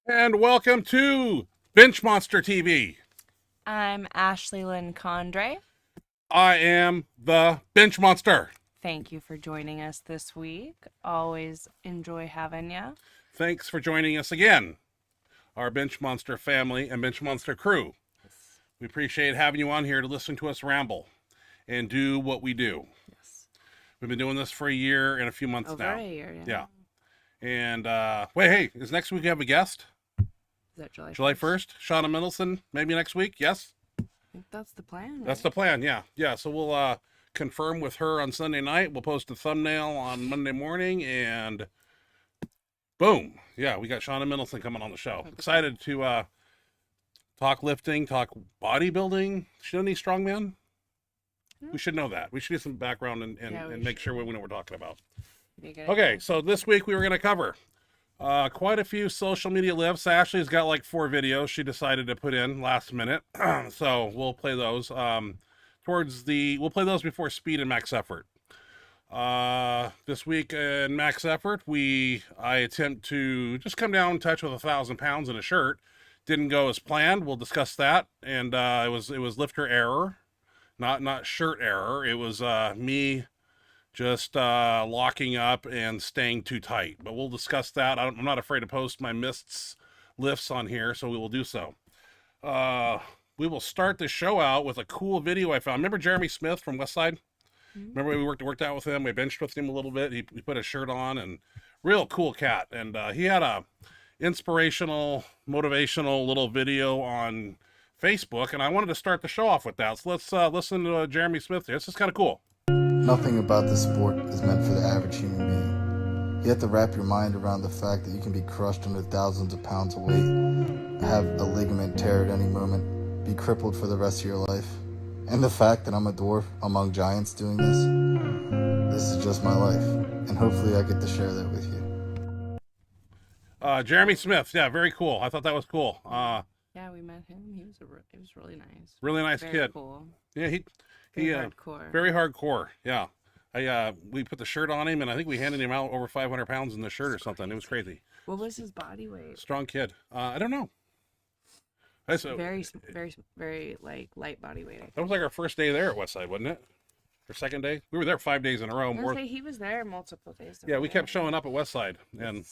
And welcome to Benchmonster TV. I'm Ashley Lynn Condre. I am the Bench Monster. Thank you for joining us this week. Always enjoy having you. Thanks for joining us again, our Bench Monster family and Bench Monster crew. We appreciate having you on here to listen to us ramble and do what we do. Yes. We've been doing this for a year and a few months Over now. a year, Yeah. And wait, hey, is next week we have a guest? Is that July 1st? Shauna Middleton, maybe next week? Yes? I think that's the plan. Right? That's the plan, yeah. Yeah, so we'll confirm with her on Sunday night. We'll post a thumbnail on Monday morning, and boom. Yeah, we got Shauna Middleton coming on the show. Excited to talk lifting, talk bodybuilding. She doesn't need strongman? We should know that. We should do some background and make sure we know what we're talking about. Okay, so this week we were going to cover quite a few social media lifts. Ashley's got like 4 videos she decided to put in last minute. So we'll play those we'll play those before speed and max effort. This week in max effort, I attempt to just come down and touch with 1,000 pounds in a shirt. Didn't go as planned. We'll discuss that. And it was lifter error, not shirt error. It was me just locking up and staying too tight. But we'll discuss that. I'm not afraid to post my missed lifts on here, so we will do so. We will start the show out with a cool video I found. Remember Jeremy Smith from Westside? Remember we worked out with him? We benched with him a little bit. He put a shirt on, and real cool cat. And he had a inspirational, motivational little video on Facebook, and I wanted to start the show off with that. So let's listen to Jeremy Smith here. This is kind of cool. Nothing about this sport is meant for the average human being. You have to wrap your mind around the fact that you can be crushed under thousands of pounds of weight, have a ligament tear at any moment, be crippled for the rest of your life. And the fact that I'm a dwarf among giants doing this is just my life. And hopefully I get to share that with you. Jeremy Smith, yeah, very cool. I thought that was cool. Yeah, we met him. He was really nice. Really nice Very kid. Cool. Yeah, he hardcore. Very hardcore. Yeah, we put the shirt on him, and I think we handed him out over 500 pounds in the shirt or something. It was crazy. What was his body weight? Strong kid. I don't know. Very like light body weight. That was like our first day there at Westside, wasn't it? Our second day. We were there 5 days in a row. He was there multiple days. Yeah, we kept showing up at Westside and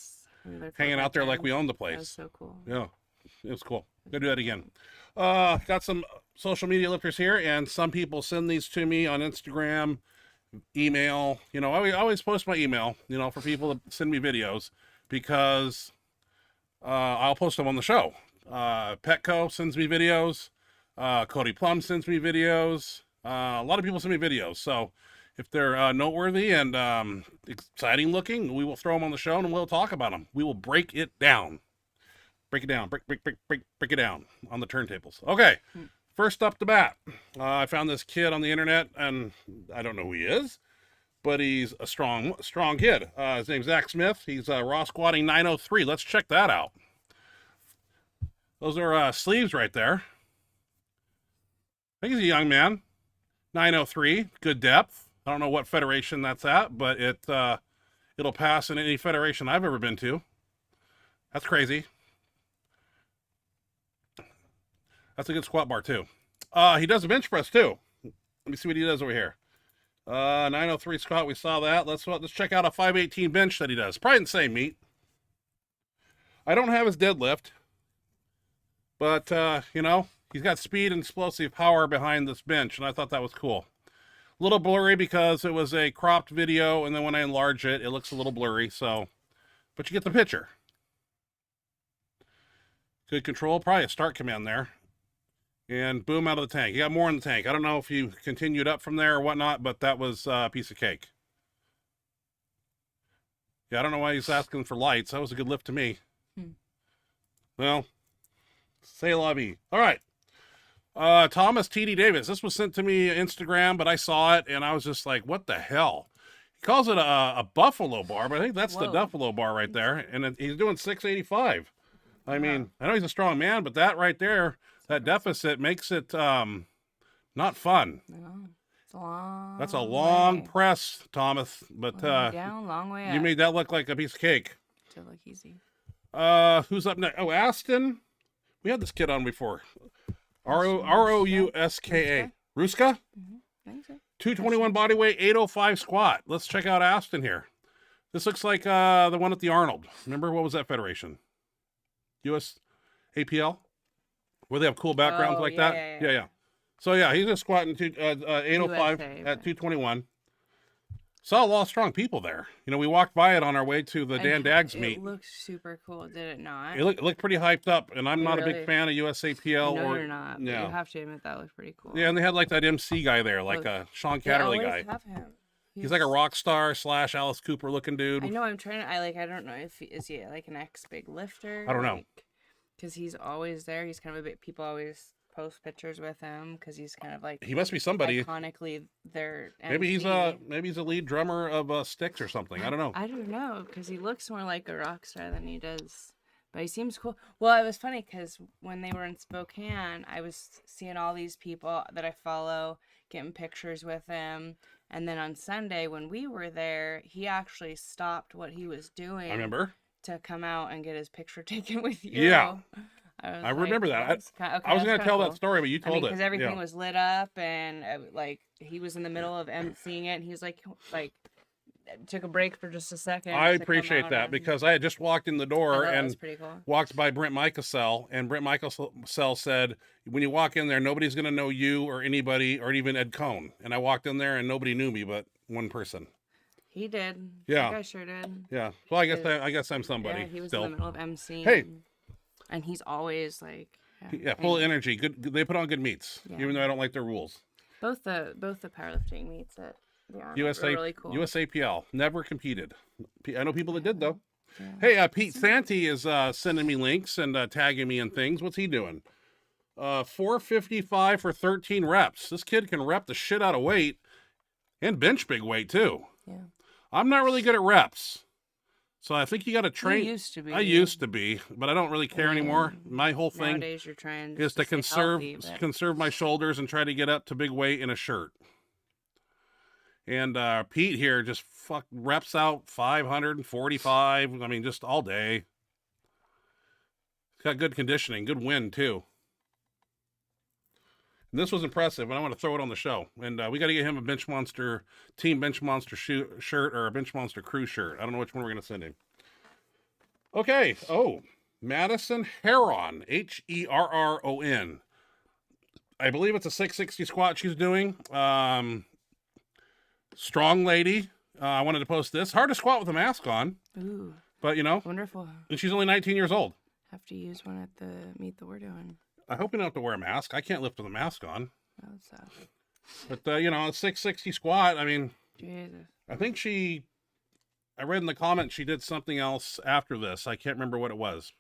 hanging out there like we owned the place. That was so cool. Yeah, it was cool. Gotta do that again. Got some social media lifters here, and some people send these to me on Instagram, email. You know, I always post my email, you know, for people to send me videos, because I'll post them on the show. Petco sends me videos. Cody Plum sends me videos. A lot of people send me videos. So if they're noteworthy and exciting looking, we will throw them on the show and we'll talk about them. We will break it down. Break it down. Break it down on the turntables. Okay. First up the bat, I found this kid on the internet, and I don't know who he is, but he's a strong kid. His name's Zach Smith. He's raw squatting 903. Let's check that out. Those are sleeves right there. I think he's a young man. 903, good depth. I don't know what federation that's at, but it'll pass in any federation I've ever been to. That's crazy. That's a good squat bar too. He does a bench press too. Let me see what he does over here. 903 squat, we saw that. Let's check out a 518 bench that he does. Probably the same meet. I don't have his deadlift, but you know, he's got speed and explosive power behind this bench, and I thought that was cool. A little blurry because it was a cropped video, and then when I enlarge it, it looks a little blurry. So, but you get the picture. Good control, probably a start command there. And boom, out of the tank. You got more in the tank. I don't know if you continued up from there or whatnot, but that was a piece of cake. Yeah, I don't know why he's asking for lights. That was a good lift to me. Well, say la vie. All right. Thomas T.D. Davis. This was sent to me Instagram, but I saw it, and I was just like, what the hell? He calls it a buffalo bar, but I think that's the buffalo bar right there. And he's doing 685. I mean, I know he's a strong man, but that right there, that deficit makes it not fun. It's a long That's a long press, Thomas. But down, long way up. you made that look like a piece of cake. To look easy. Who's up next? Oh, Aston. We had this kid on before. Rouska. Ruska? I think so. 221 body weight, 805 squat. Let's check out Aston here. This looks like the one at the Arnold. Remember, what was that federation? US APL? Where they have cool backgrounds like that? Yeah. So, yeah, he's just squatting 805 USA, at but- 221. Saw a lot of strong people there. You know, we walked by it on our way to the Dan Daggs meet. It looked super cool, did it not? It looked pretty hyped up, and I'm You not a really- big fan of USAPL. No, or you're not. But Yeah. You have to admit that looked pretty cool. Yeah, and they had like that MC guy there, like Look, a Sean They Catterley always guy. have him. He's like a rock star / Alice Cooper looking dude. I know. I'm trying to. I don't know if is he like an ex big lifter. I don't know. Because he's always there. He's kind of a bit. People always post pictures with him because he's kind of like He must be somebody. iconically their. Maybe he's MC. a lead drummer of Styx or something. I don't know. I don't know because he looks more like a rock star than he does. But he seems cool. Well, it was funny because when they were in Spokane, I was seeing all these people that I follow getting pictures with him. And then on Sunday, when we were there, he actually stopped what he was doing I remember. to come out and get his picture taken with you. Yeah. I remember that. that's I was going to tell that story, but you told because it. everything Yeah. was lit up and like he was in the middle of emceeing it, and he was like took a break for just a second. I to come appreciate out that and- because I had just walked in the I door thought that and was pretty cool. walked by Brent Michaelsell, and Brent Michaelsell said, when you walk in there, nobody's going to know you or anybody or even Ed Cohn. And I walked in there and nobody knew me but one person. He did. Yeah. That guy sure did. Yeah. Well, I guess I'm somebody. Yeah, he was still. in the middle of emceeing. Hey. And he's always like. Yeah, full of energy. Good. They put on good meets, Yeah. even though I don't like their rules. Both the powerlifting meets at the Arnold USA, were really cool. USAPL never competed. I know people that did though. Yeah. Hey, Pete Santi is sending me links and tagging me in things. What's he doing? 455 for 13 reps. This kid can rep the shit out of weight and bench big weight too. Yeah. I'm not really good at reps, so I think you got to train. You used to be. I used to be, but I don't really care anymore. My whole thing Nowadays, you're trying is just to stay conserve healthy, but- conserve my shoulders and try to get up to big weight in a shirt. And Pete here just reps out 545. I mean, just all day. He's got good conditioning, good wind too. And this was impressive, and I want to throw it on the show. And we got to get him a Team Benchmonster shirt or a Benchmonster crew shirt. I don't know which one we're going to send him. Okay. Oh, Madison Herron, Herron. I believe it's a 660 squat she's doing. Strong lady. I wanted to post this. Hard to squat with a mask on, Ooh, but you know, wonderful. and she's only 19 years old. Have to use one at the meet that we're doing. I hope you don't have to wear a mask. I can't lift with a mask on. Oh, sad. But you know, a 660 squat. I mean, Jesus. I think I read in the comments she did something else after this. I can't remember what it was.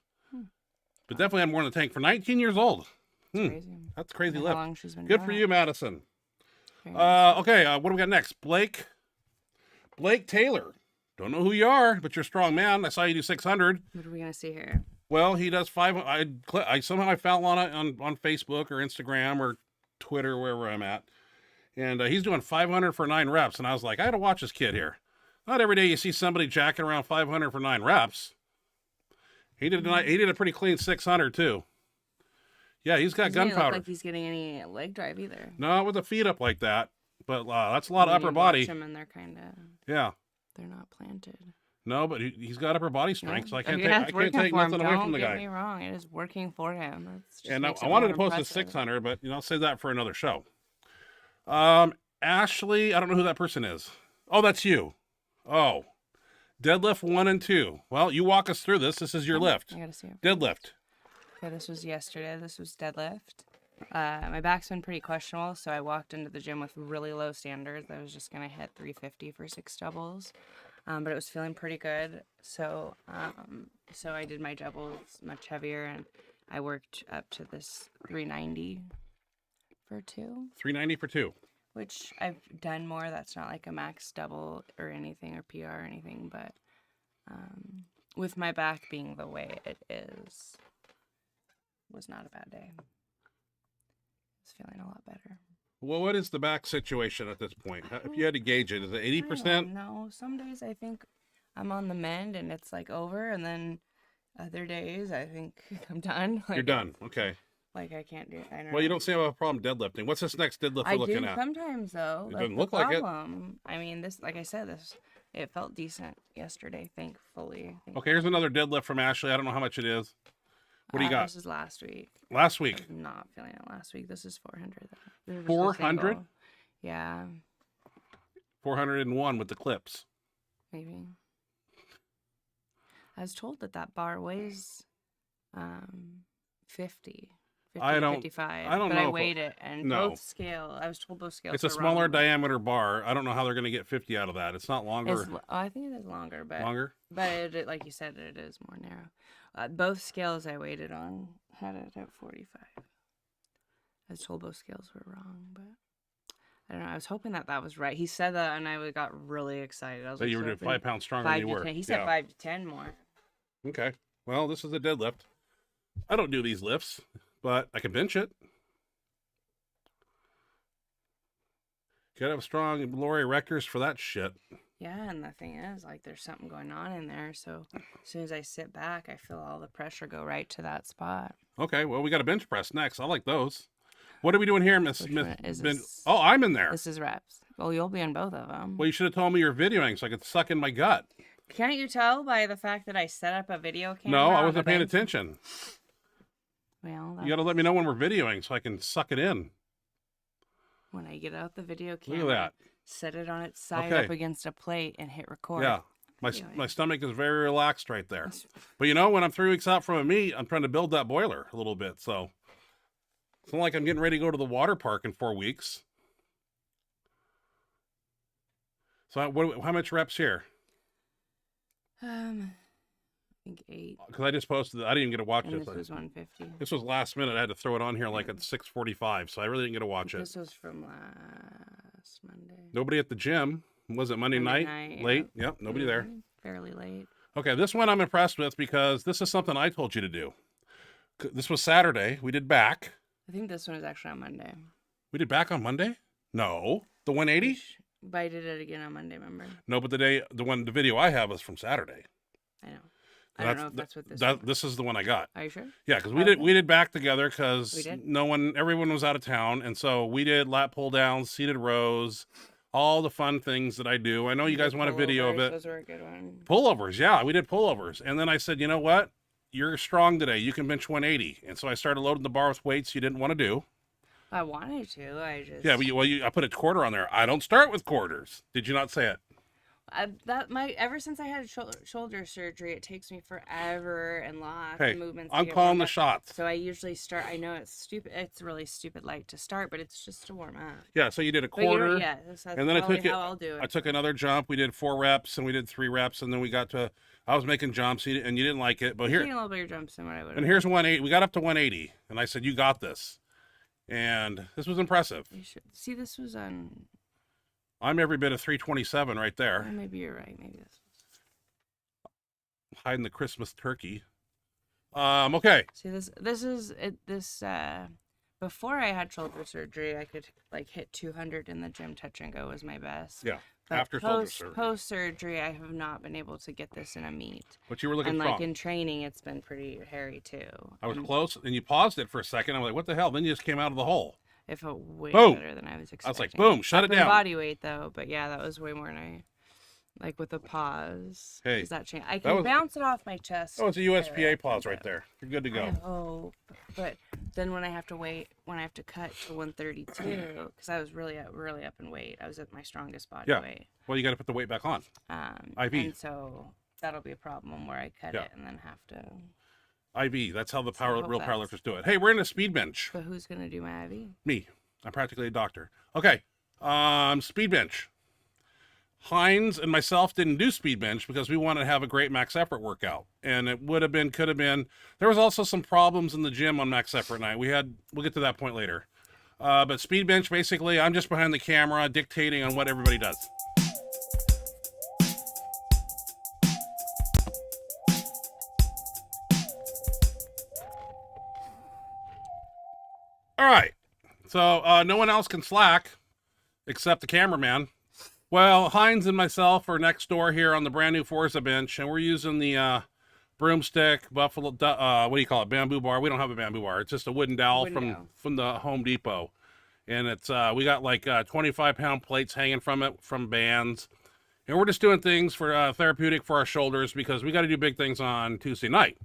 But definitely had more in the tank for 19 years old. Crazy. That's a crazy How lift. long she's been Good doing for it. you, Madison. Very nice. Okay, what do we got next? Blake Taylor. Don't know who you are, but you're a strong man. I saw you do 600. What are we gonna see here? Well, he does 500. I somehow found on it on Facebook or Instagram or Twitter, wherever I'm at. And he's doing 500 for 9 reps. And I was like, I got to watch this kid here. Not every day you see somebody jacking around 500 for 9 reps. He did a pretty clean 600 too. Yeah, he's got Doesn't look gunpowder. like he's getting any leg drive either. Not with the feet up like that. But that's a lot of When upper you body. watch them and they're kind of Yeah. they're not planted. No, but he's got upper body strength, so I can't Yeah, take it's working for him. nothing away from the Don't guy. get me wrong, it is working for him. That's just And I makes it wanted more to post impressive. his 600, but I'll save that for another show. Ashley, I don't know who that person is. Oh, that's you. Oh, deadlift 1 and 2. Well, you walk us through this. This is your lift. I gotta see it. Deadlift. Okay, this was yesterday. This was deadlift. My back's been pretty questionable, so I walked into the gym with really low standards. I was just gonna hit 350 for 6 doubles, but it was feeling pretty good. So, so I did my doubles much heavier, and I worked up to this 390 for 2, 390 for 2. which I've done more. That's not like a max double or anything or PR or anything, but with my back being the way it is, was not a bad day. Feeling a lot better. Well, what is the back situation at this point? If you had to gauge it, is it I 80%? don't know. Some days I think I'm on the mend and it's like over, and then Other days, I think I'm done. You're done. Okay. Like I can't do it. I don't Well, you know. don't seem to have a problem deadlifting. What's this next deadlift we're I looking do at? sometimes though. It That's doesn't the look like it. problem. I mean, this, like I said, it felt decent yesterday, thankfully. Okay, here's another deadlift from Ashley. I don't know how much it is. What do you got? This is last week. Last I week. was not feeling it last week. This is 400. This is just a 400? single. Yeah, 401 with the clips. maybe. I was told that bar weighs 50. 50 I to don't- 55. I don't but know I if- weighed it, and no. both scale. I was told both scales. It's a are smaller wrong. diameter bar. I don't know how they're going to get 50 out of that. It's not longer. I think it is longer, but Longer? like you said, it is more narrow. Both scales I weighed it on had it at 45. I was told both scales were wrong, but I don't know. I was hoping that was right. He said that, and I got really excited. I was So like, you were doing 5 pounds stronger than you were. 10. He said Yeah. 5 to 10 more. Okay. Well, this is a deadlift. I don't do these lifts, but I can bench it. Gotta have strong Lori erectors for that shit. Yeah, and the thing is, like, there's something going on in there. So as soon as I sit back, I feel all the pressure go right to that spot. Okay, well, we got a bench press next. I like those. What are we doing here, Miss? Which Miss one is Ben- this? Oh, I'm in there. This is reps. Well, you'll be in both of them. Well, you should have told me you're videoing so I could suck in my gut. Can't you tell by the fact that I set up a video camera? No, I on wasn't the paying bench? attention. Well, You got to let me know when we're videoing so I can suck it in. when I get out the video Look camera, at that. set it on its side Okay. up against a plate and hit record. Yeah. Videoing. My stomach is very relaxed right there. But you know, when I'm 3 weeks out from a meet, I'm trying to build that boiler a little bit. So it's not like I'm getting ready to go to the water park in 4 weeks. So how much reps here? I think 8. Because I just posted it. I didn't even get to watch And this. this was 150. This was last minute. I had to throw it on here like at 6:45, so I really didn't get to watch it. This was from last Monday. Nobody at the gym. Was it Monday night? Yeah. Late? Yep, nobody there. Fairly late. Okay, this one I'm impressed with because this is something I told you to do. This was Saturday. We did back. I think this one was actually on Monday. We did back on Monday? No. The 180? But I did it again on Monday, remember? No, but the video I have is from Saturday. I know. I don't know if that's what this That one. this is the one I got. Are you sure? Yeah, because Okay. we did back together We because did? everyone was out of town, and so we did lat pull downs, seated rows, all the fun things that I do. I know you guys want a video of Pullovers, it. Those were a good one. Pullovers, yeah, we did pullovers, and then I said, you know what? You're strong today. You can bench 180, and so I started loading the bar with weights you didn't want to do. I wanted to. I just Yeah, but I put a quarter on there. I don't start with quarters. Did you not say it? Ever since I had shoulder surgery, it takes me forever and lots Hey, of movements. to I'm get calling warmed the up. shots. So I usually start. I know it's stupid. It's really stupid light to start, but it's just to warm up. Yeah, so you did a But you're- quarter. yeah, that's and then I probably took it. how I'll do it. I took another jump. We did 4 reps, and we did 3 reps, and then we got to. I was making jumps, and you didn't like it, but I'm here. taking a little bigger jumps than what I would. And here's 180. We got up to 180, and I said, "You got this," and this was impressive. You should see. This was on. I'm every bit of 327 right there, Maybe you're right. Maybe this. hiding the Christmas turkey. Okay. See this. This is it. This. Before I had shoulder surgery, I could like hit 200 in the gym. Touch and go was my best. Yeah. But After shoulder surgery. Post surgery, I have not been able to get this in a meet. But you were looking And strong. like in training, it's been pretty hairy too. I was And close, and you paused it for a second. I'm like, "What the hell?" Then you just came out of the hole. it felt way Boom. better than I was expecting. I was like, "Boom, shut it Up in down." Body weight though, but yeah, that was way more nice. Like with a pause. Hey, Does that change? I can was- bounce it off my chest. Oh, it's a USPA I pause think right there. You're good to I go. hope, but then when I have to cut to 132, because I was really up in weight. I was at my strongest body Yeah. weight. Well, you got to put the weight back on. IV. And so that'll be a problem where I cut Yeah. it and then have to. IV. That's how the I hope real that's- powerlifters do it. Hey, we're in a speed bench. But who's gonna do my IV? Me. I'm practically a doctor. Okay. Speed bench. Hines and myself didn't do speed bench because we wanted to have a great max effort workout. And it could have been. There was also some problems in the gym on max effort night. We'll get to that point later. But speed bench, basically, I'm just behind the camera dictating on what everybody does. All right. So no one else can slack except the cameraman. Well, Hines and myself are next door here on the brand new Forza bench, and we're using the broomstick, buffalo, what do you call it? Bamboo bar. We don't have a bamboo bar. It's just a wooden dowel from the Home Depot. And it's, we got like 25-pound plates hanging from it from bands. And we're just doing things for therapeutic for our shoulders because we got to do big things on Tuesday night.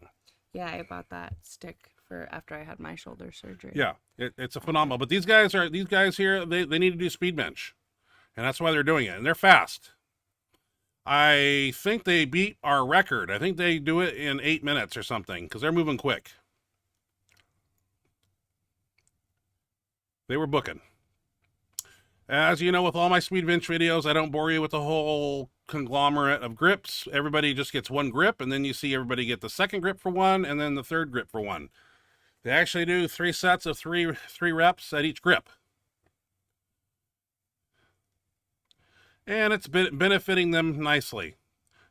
Yeah, I bought that stick for after I had my shoulder surgery. Yeah, it's a phenomenal. But these guys here, they need to do speed bench. And that's why they're doing it. And they're fast. I think they beat our record. I think they do it in 8 minutes or something because they're moving quick. They were booking. As you know, with all my speed bench videos, I don't bore you with the whole conglomerate of grips. Everybody just gets one grip, and then you see everybody get the second grip for one, and then the third grip for one. They actually do 3 sets of three reps at each grip. And it's benefiting them nicely.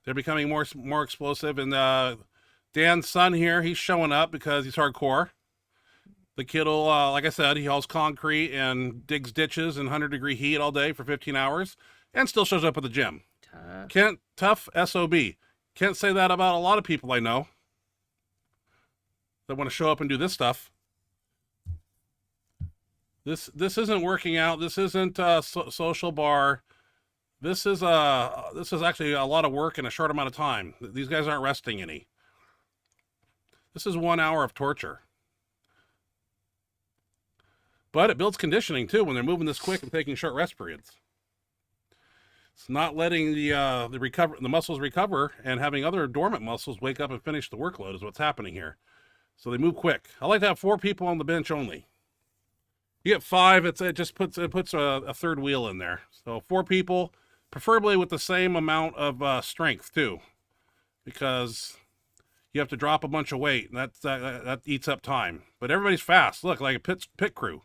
They're becoming more explosive. And Dan's son here, he's showing up because he's hardcore. The kid will, like I said, he hauls concrete and digs ditches in 100-degree heat all day for 15 hours and still shows up at the gym. Tough SOB. Can't say that about a lot of people I know that want to show up and do this stuff. This isn't working out. This isn't a social bar. This is actually a lot of work in a short amount of time. These guys aren't resting any. This is 1 hour of torture. But it builds conditioning too when they're moving this quick and taking short rest periods. It's not letting the muscles recover and having other dormant muscles wake up and finish the workload is what's happening here. So they move quick. I like to have 4 people on the bench only. You get 5, it just puts a third wheel in there. So 4 people, preferably with the same amount of strength too, because you have to drop a bunch of weight, and that eats up time. But everybody's fast. Look, like a pit crew.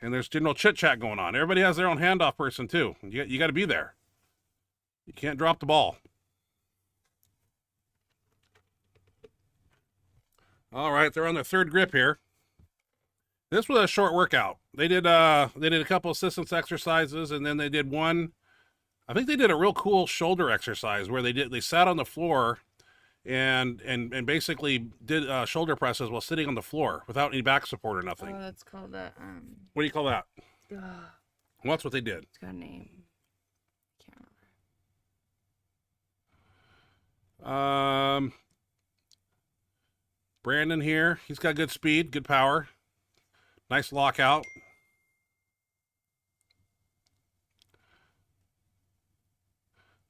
And there's general chit chat going on. Everybody has their own handoff person too. You got to be there. You can't drop the ball. All right, they're on their third grip here. This was a short workout. They did a couple assistance exercises, and then they did one. I think they did a real cool shoulder exercise where they sat on the floor and basically did shoulder presses while sitting on the floor without any back support or nothing. Oh, that's called a What do you call that? Well, Well, that's what they did. it's got a name. Can't remember. Brandon here, he's got good speed, good power, nice lockout.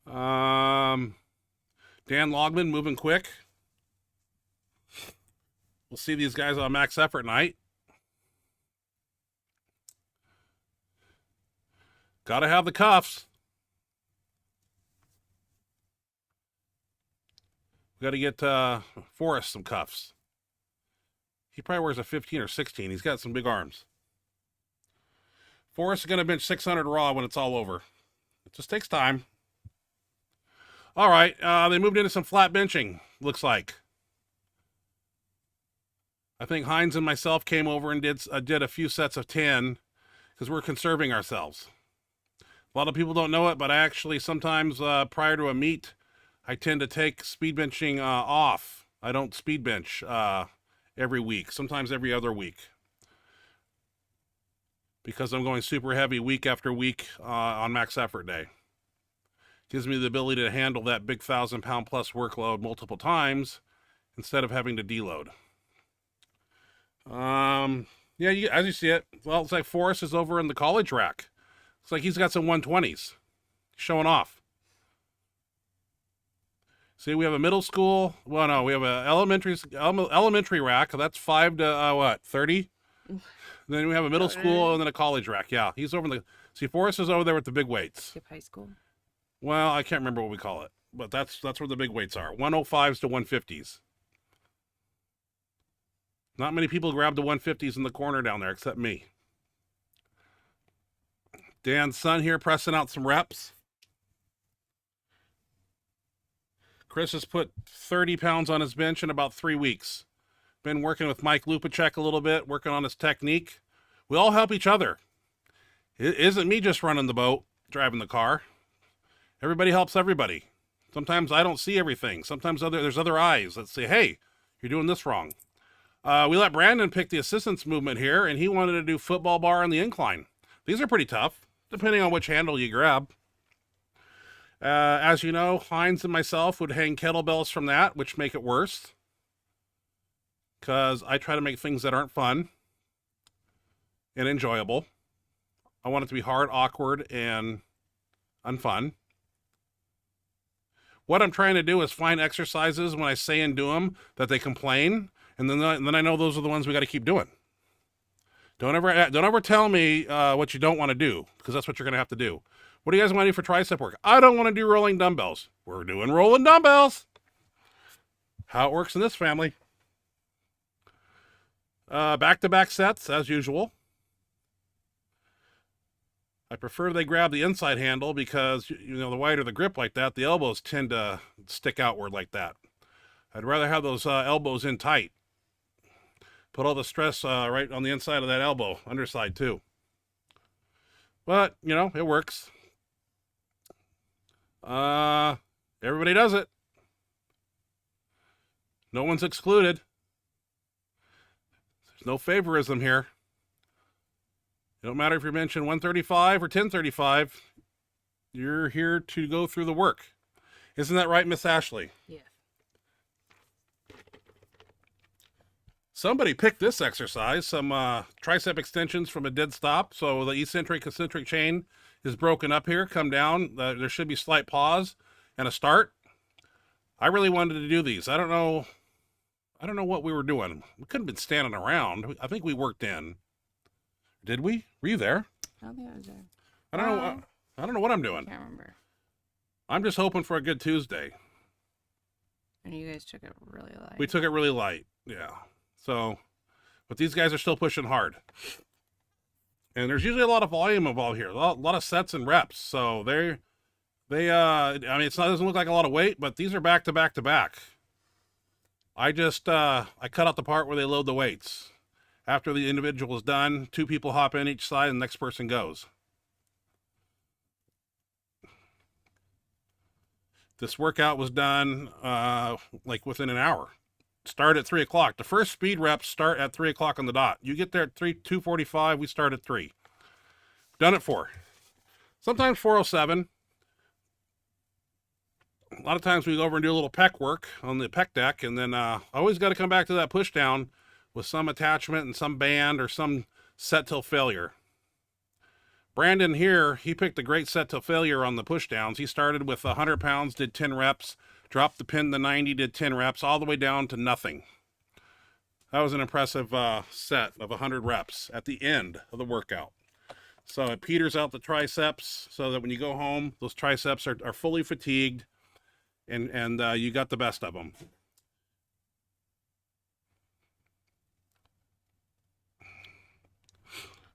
Dan Logman moving quick. We'll see these guys on max effort night. Gotta have the cuffs. We gotta get Forrest some cuffs. He probably wears a 15 or 16. He's got some big arms. Forrest is gonna bench 600 raw when it's all over. It just takes time. All right, they moved into some flat benching, looks like. I think Hines and myself came over and did a few sets of 10 because we're conserving ourselves. A lot of people don't know it, but I actually sometimes prior to a meet, I tend to take speed benching off. I don't speed bench every week, sometimes every other week, because I'm going super heavy week after week on max effort day. Gives me the ability to handle that big 1,000-pound plus workload multiple times instead of having to deload. Yeah, as you see it, well, it's like Forrest is over in the college rack. It's like he's got some 120s showing off. See, we have a middle school. Well, no, we have an elementary rack. That's 5 to 30. Then we have a middle school and then a college rack. Yeah, he's over in the. See, Forrest is over there with the big weights. Skip high school. Well, I can't remember what we call it, but that's where the big weights are. 105s to 150s. Not many people grab the 150s in the corner down there except me. Dan's son here pressing out some reps. Chris has put 30 pounds on his bench in about 3 weeks. Been working with Mike Lupacek a little bit, working on his technique. We all help each other. It isn't me just running the boat, driving the car. Everybody helps everybody. Sometimes I don't see everything. Sometimes there's other eyes that say, hey, you're doing this wrong. We let Brandon pick the assistance movement here, and he wanted to do football bar on the incline. These are pretty tough, depending on which handle you grab. As you know, Hines and myself would hang kettlebells from that, which make it worse. Because I try to make things that aren't fun and enjoyable. I want it to be hard, awkward, and unfun. What I'm trying to do is find exercises when I say and do them that they complain, and then I know those are the ones we got to keep doing. Don't ever tell me what you don't want to do, because that's what you're going to have to do. What do you guys want to do for tricep work? I don't want to do rolling dumbbells. We're doing rolling dumbbells. How it works in this family. Back-to-back sets, as usual. I prefer they grab the inside handle because, you know, the wider the grip like that, the elbows tend to stick outward like that. I'd rather have those elbows in tight. Put all the stress right on the inside of that elbow, underside too. But, you know, it works. Everybody does it. No one's excluded. There's no favorism here. It don't matter if you're mentioned 135 or 1035. You're here to go through the work. Isn't that right, Miss Ashley? Yeah. Somebody picked this exercise, some tricep extensions from a dead stop. So the eccentric concentric chain is broken up here. Come down. There should be slight pause and a start. I really wanted to do these. I don't know what we were doing. We couldn't have been standing around. I think we worked in. Did we? Were you there? I don't think I was there. I don't know. I don't know what I'm doing. I can't remember. I'm just hoping for a good Tuesday. And you guys took it really light. We took it really light. Yeah. So, but these guys are still pushing hard. And there's usually a lot of volume involved here. A lot of sets and reps. So I mean, it doesn't look like a lot of weight, but these are back to back to back. I cut out the part where they load the weights. After the individual is done, 2 people hop in each side and the next person goes. This workout was done like within an hour. Start at 3 o'clock. The first speed reps start at 3 o'clock on the dot. You get there at 2:45. We start at 3. Done at 4. Sometimes 4:07. A lot of times we go over and do a little pec work on the pec deck, and then I always got to come back to that push down with some attachment and some band or some set till failure. Brandon here, he picked a great set till failure on the push downs. He started with 100 pounds, did 10 reps, dropped the pin to 90, did 10 reps, all the way down to nothing. That was an impressive set of 100 reps at the end of the workout. So it peters out the triceps so that when you go home, those triceps are fully fatigued and you got the best of them.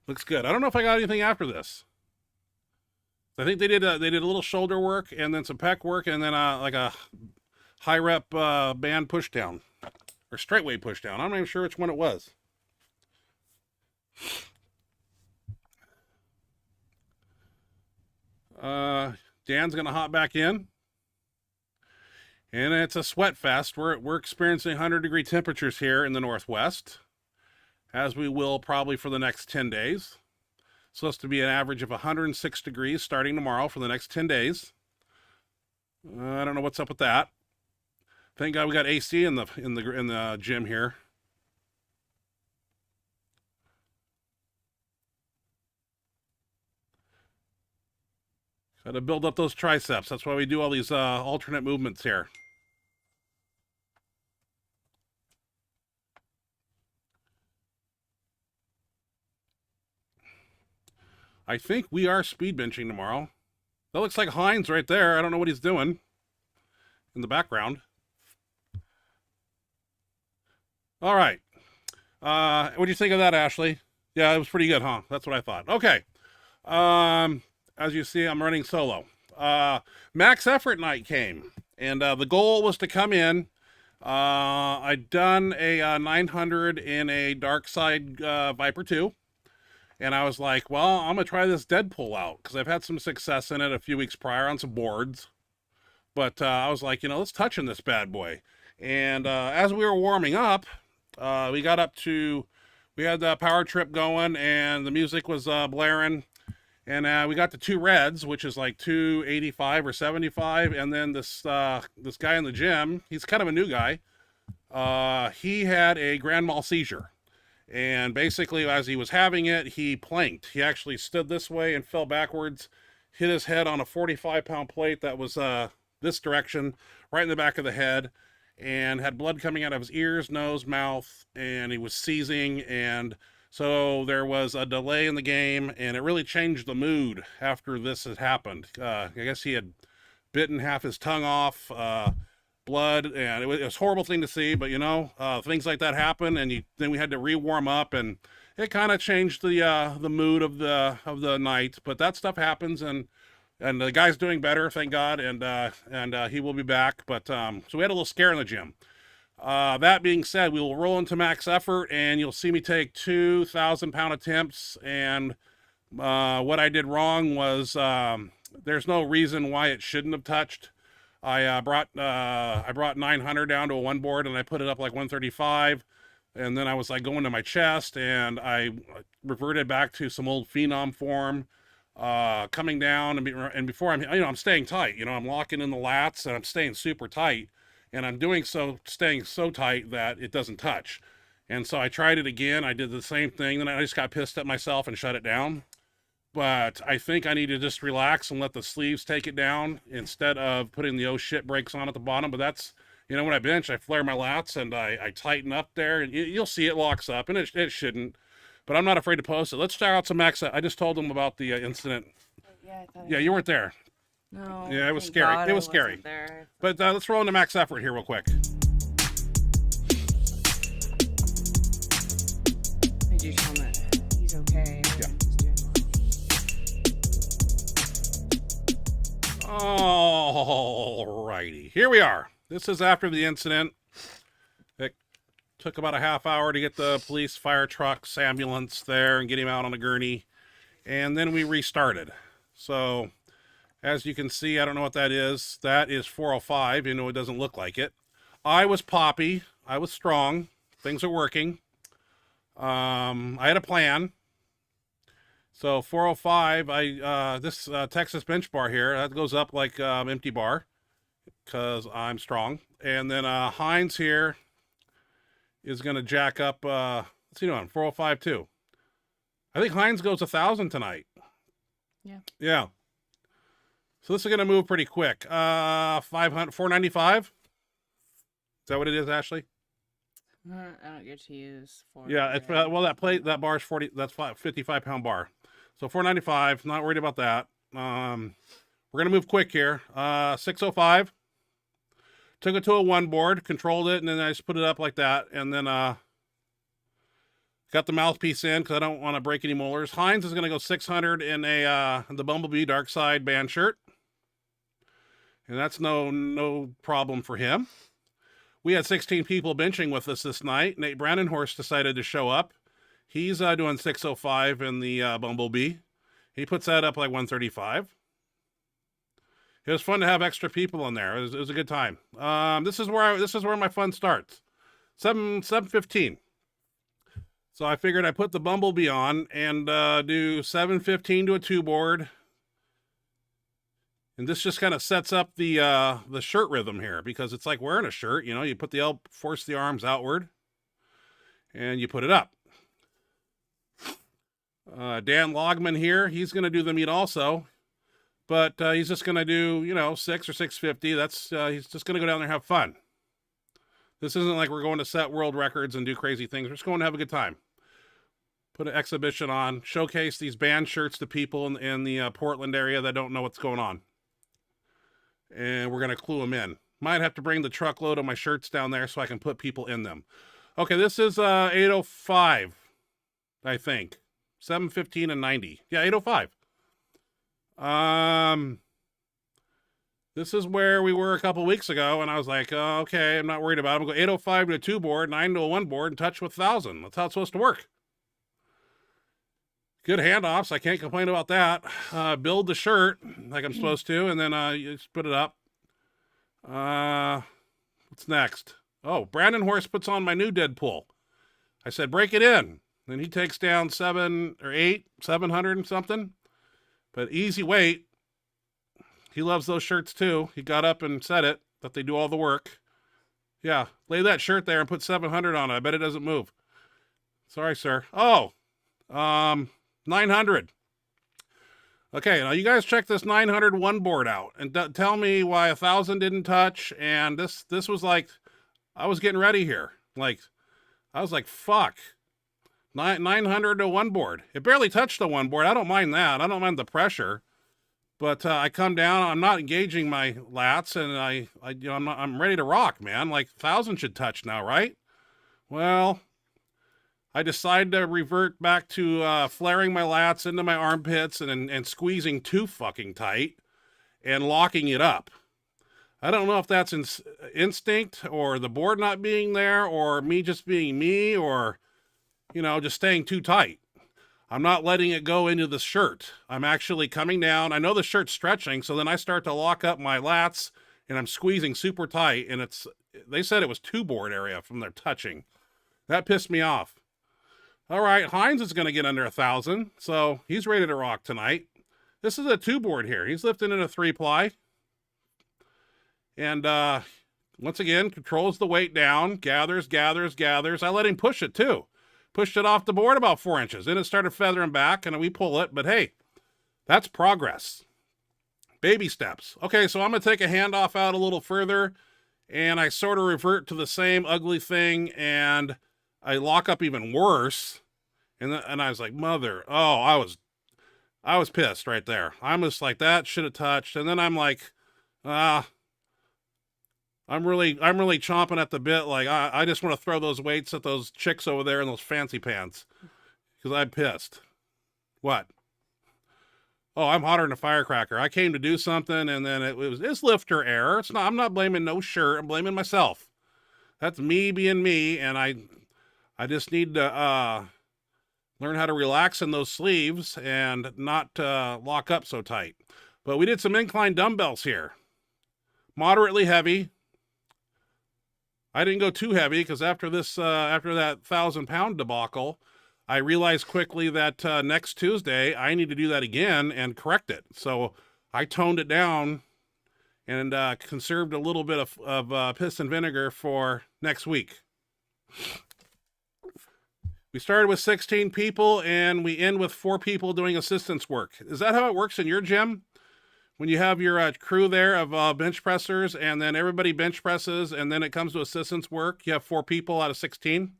Looks good. I don't know if I got anything after this. I think they did a little shoulder work and then some pec work and then like a high rep band push down or straight weight push down. I'm not even sure which one it was. Dan's gonna hop back in, and it's a sweat fest. We're experiencing 100-degree temperatures here in the Northwest, as we will probably for the next 10 days. It's supposed to be an average of 106 degrees starting tomorrow for the next 10 days. I don't know what's up with that. Thank God we got AC in the gym here. Got to build up those triceps. That's why we do all these alternate movements here. I think we are speed benching tomorrow. That looks like Hines right there. I don't know what he's doing in the background. All right. What do you think of that, Ashley? Yeah, it was pretty good, huh? That's what I thought. Okay. As you see, I'm running solo. Max effort night came, and the goal was to come in. I'd done a 900 in a Dark Side Viper 2. And I was like, well, I'm going to try this dead pull out because I've had some success in it a few weeks prior on some boards. But I was like, let's touch in this bad boy. And as we were warming up, we got up to, we had the power trip going and the music was blaring. And we got the 2 reds, which is like 285 or 75. And then this this guy in the gym, he's kind of a new guy. He had a grand mal seizure. And basically, as he was having it, he planked. He actually stood this way and fell backwards, hit his head on a 45-pound plate that was this direction, right in the back of the head, and had blood coming out of his ears, nose, mouth, and he was seizing. And so there was a delay in the game, and it really changed the mood after this had happened. I guess he had bitten half his tongue off, blood, and it was a horrible thing to see. But things like that happen, and then we had to re-warm up, and it kind of changed the mood of the night. But that stuff happens, and the guy's doing better, thank God, and he will be back. But so we had a little scare in the gym. That being said, we will roll into max effort, and you'll see me take 2,000-pound attempts. And what I did wrong was there's no reason why it shouldn't have touched. I brought 900 down to a 1 board, and I put it up like 135. And then I was like going to my chest, and I reverted back to some old phenom form, coming down, and before I'm staying tight. I'm locking in the lats, and I'm staying super tight. And I'm staying so tight that it doesn't touch. And so I tried it again. I did the same thing. Then I just got pissed at myself and shut it down. But I think I need to just relax and let the sleeves take it down instead of putting the oh shit brakes on at the bottom. But that's, when I bench, I flare my lats and I tighten up there. And you'll see it locks up, and it shouldn't. But I'm not afraid to post it. Let's start out some max. I just told them about the incident. Yeah, you weren't there. No. Yeah, it was scary. God It was scary. there. But let's roll into max effort here real quick. Did you tell him that he's okay? Yeah. He's doing Alrighty, here we are. This is after the incident. It took about a half hour to get the police, fire trucks, ambulance there and get him out on a gurney. And then we restarted. So as you can see, I don't know what that is. That is 405, it doesn't look like it. I was poppy. I was strong. Things are working. I had a plan. So 405, this Texas bench bar here, that goes up like empty bar because I'm strong. And then Hines here is going to jack up, what's he doing? 405 too. I think Hines goes 1,000 tonight. Yeah. Yeah. So this is going to move pretty quick. 495? Is that what it is, Ashley? I don't get to use 4. Yeah, it's well, that bar's 40. That's 55-pound bar. So 495. Not worried about that. We're gonna move quick here. 605. Took it to a 1 board, controlled it, and then I just put it up like that, and then got the mouthpiece in because I don't want to break any molars. Hines is gonna go 600 in the Bumblebee Dark Side band shirt, and that's no problem for him. We had 16 people benching with us this night. Nate Brandonhorst decided to show up. He's doing 605 in the Bumblebee. He puts that up like 135. It was fun to have extra people in there. It was a good time. This is where my fun starts. 715. So I figured I put the Bumblebee on and do 715 to a 2 board. And this just kind of sets up the shirt rhythm here because it's like wearing a shirt. You put force the arms outward, and you put it up. Dan Logman here, he's going to do the meet also, but he's just going to do 6 or 650. He's just going to go down there and have fun. This isn't like we're going to set world records and do crazy things. We're just going to have a good time. Put an exhibition on, showcase these band shirts to people in the Portland area that don't know what's going on. And we're going to clue them in. Might have to bring the truckload of my shirts down there so I can put people in them. Okay, this is 805, I think. 715 and 90. Yeah, 805. This is where we were a couple weeks ago, and I was like, okay, I'm not worried about it. I'm going to go 805 to a 2 board, 9 to a 1 board, and touch with 1,000. That's how it's supposed to work. Good handoffs. I can't complain about that. Build the shirt like I'm supposed to, and then you just put it up. What's next? Oh, Brandon Horse puts on my new Deadpool. I said, break it in. Then he takes down 700 and something. But easy weight. He loves those shirts too. He got up and said it, that they do all the work. Yeah, lay that shirt there and put 700 on it. I bet it doesn't move. Sorry, sir. Oh, 900. Okay, now you guys check this 900 one board out and tell me why 1,000 didn't touch. And this was like, I was getting ready here. Like, I was like, fuck. 900 to one board. It barely touched the one board. I don't mind that. I don't mind the pressure. But I come down. I'm not engaging my lats, and I'm ready to rock, man. Like 1,000 should touch now, right? Well, I decided to revert back to flaring my lats into my armpits and squeezing too fucking tight and locking it up. I don't know if that's instinct or the board not being there or me just being me or, just staying too tight. I'm not letting it go into the shirt. I'm actually coming down. I know the shirt's stretching, so then I start to lock up my lats and I'm squeezing super tight. And they said it was 2 board area from their touching. That pissed me off. All right, Hines is going to get under 1,000, so he's ready to rock tonight. This is a 2 board here. He's lifting in a 3-ply. And once again, controls the weight down, gathers. I let him push it too. Pushed it off the board about 4 inches. Then it started feathering back, and we pull it. But hey, that's progress. Baby steps. Okay, so I'm going to take a handoff out a little further, and I sort of revert to the same ugly thing, and I lock up even worse. And I was like, mother. Oh, I was pissed right there. I'm just like, that should have touched. And then I'm like, I'm really chomping at the bit. Like, I just want to throw those weights at those chicks over there in those fancy pants. Because I'm pissed. What? Oh, I'm hotter than a firecracker. I came to do something, and then it's lifter error. I'm not blaming no shirt. I'm blaming myself. That's me being me, and I just need to learn how to relax in those sleeves and not lock up so tight. But we did some incline dumbbells here. Moderately heavy. I didn't go too heavy because after that 1,000-pound debacle, I realized quickly that next Tuesday I need to do that again and correct it. So I toned it down and conserved a little bit of piss and vinegar for next week. We started with 16 people and we end with 4 people doing assistance work. Is that how it works in your gym? When you have your crew there of bench pressers and then everybody bench presses and then it comes to assistance work, you have 4 people out of 16.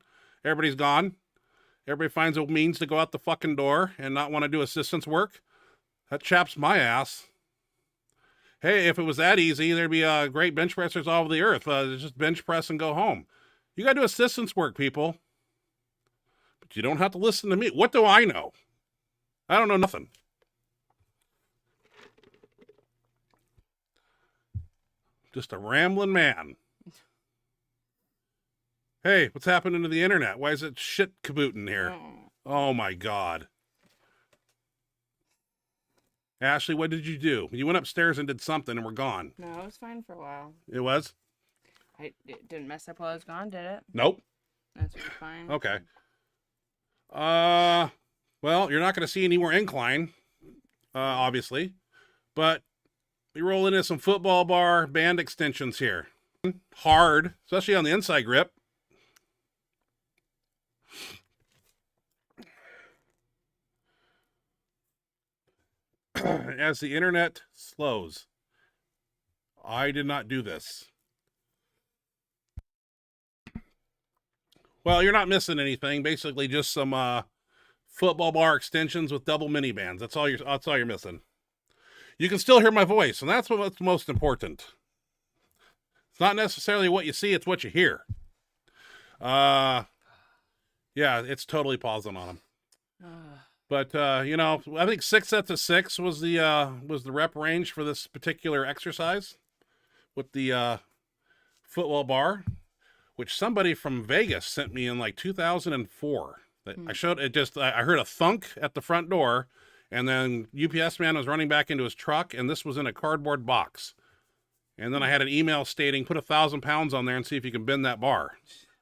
Everybody's gone. Everybody finds a means to go out the fucking door and not want to do assistance work. That chaps my ass. Hey, if it was that easy, there'd be great bench pressers all over the earth. Just bench press and go home. You got to do assistance work, people. But you don't have to listen to me. What do I know? I don't know nothing. Just a rambling man. Hey, what's happening to the internet? Why is it shit kabooting here? Oh my God. Ashley, what did you do? You went upstairs and did something and we're gone. No, it was fine for a while. It was? It didn't mess up while I was gone, did it? Nope. That's fine. Okay. Well, you're not going to see any more incline, obviously, but we roll into some football bar band extensions here. Hard, especially on the inside grip. As the internet slows. I did not do this. Well, you're not missing anything. Basically just some football bar extensions with double mini bands. That's all you're missing. You can still hear my voice, and that's what's most important. It's not necessarily what you see, it's what you hear. Yeah, it's totally pausing on them. But I think 6 sets of 6 was the rep range for this particular exercise with the football bar, which somebody from Vegas sent me in like 2004. I showed it. I heard a thunk at the front door, and then UPS man was running back into his truck, and this was in a cardboard box. And then I had an email stating, put 1,000 pounds on there and see if you can bend that bar.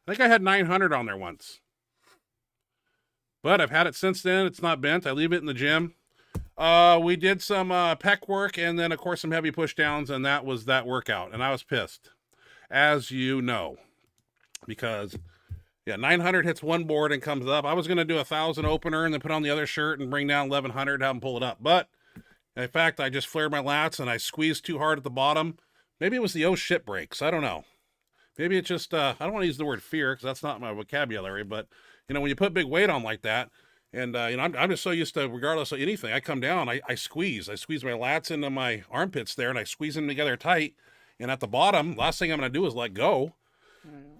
I think I had 900 on there once. But I've had it since then. It's not bent. I leave it in the gym. We did some pec work and then, of course, some heavy push downs, and that was that workout. And I was pissed, as you know, because, yeah, 900 hits one board and comes up. I was going to do 1,000 opener and then put on the other shirt and bring down 1,100, have them pull it up. But, in fact, I just flared my lats and I squeezed too hard at the bottom. Maybe it was the oh shit breaks. I don't know. Maybe it's just, I don't want to use the word fear because that's not my vocabulary. But, you know, when you put big weight on like that, and, you know, I'm just so used to, regardless of anything, I come down, I squeeze. I squeeze my lats into my armpits there, and I squeeze them together tight. And at the bottom, last thing I'm going to do is let go.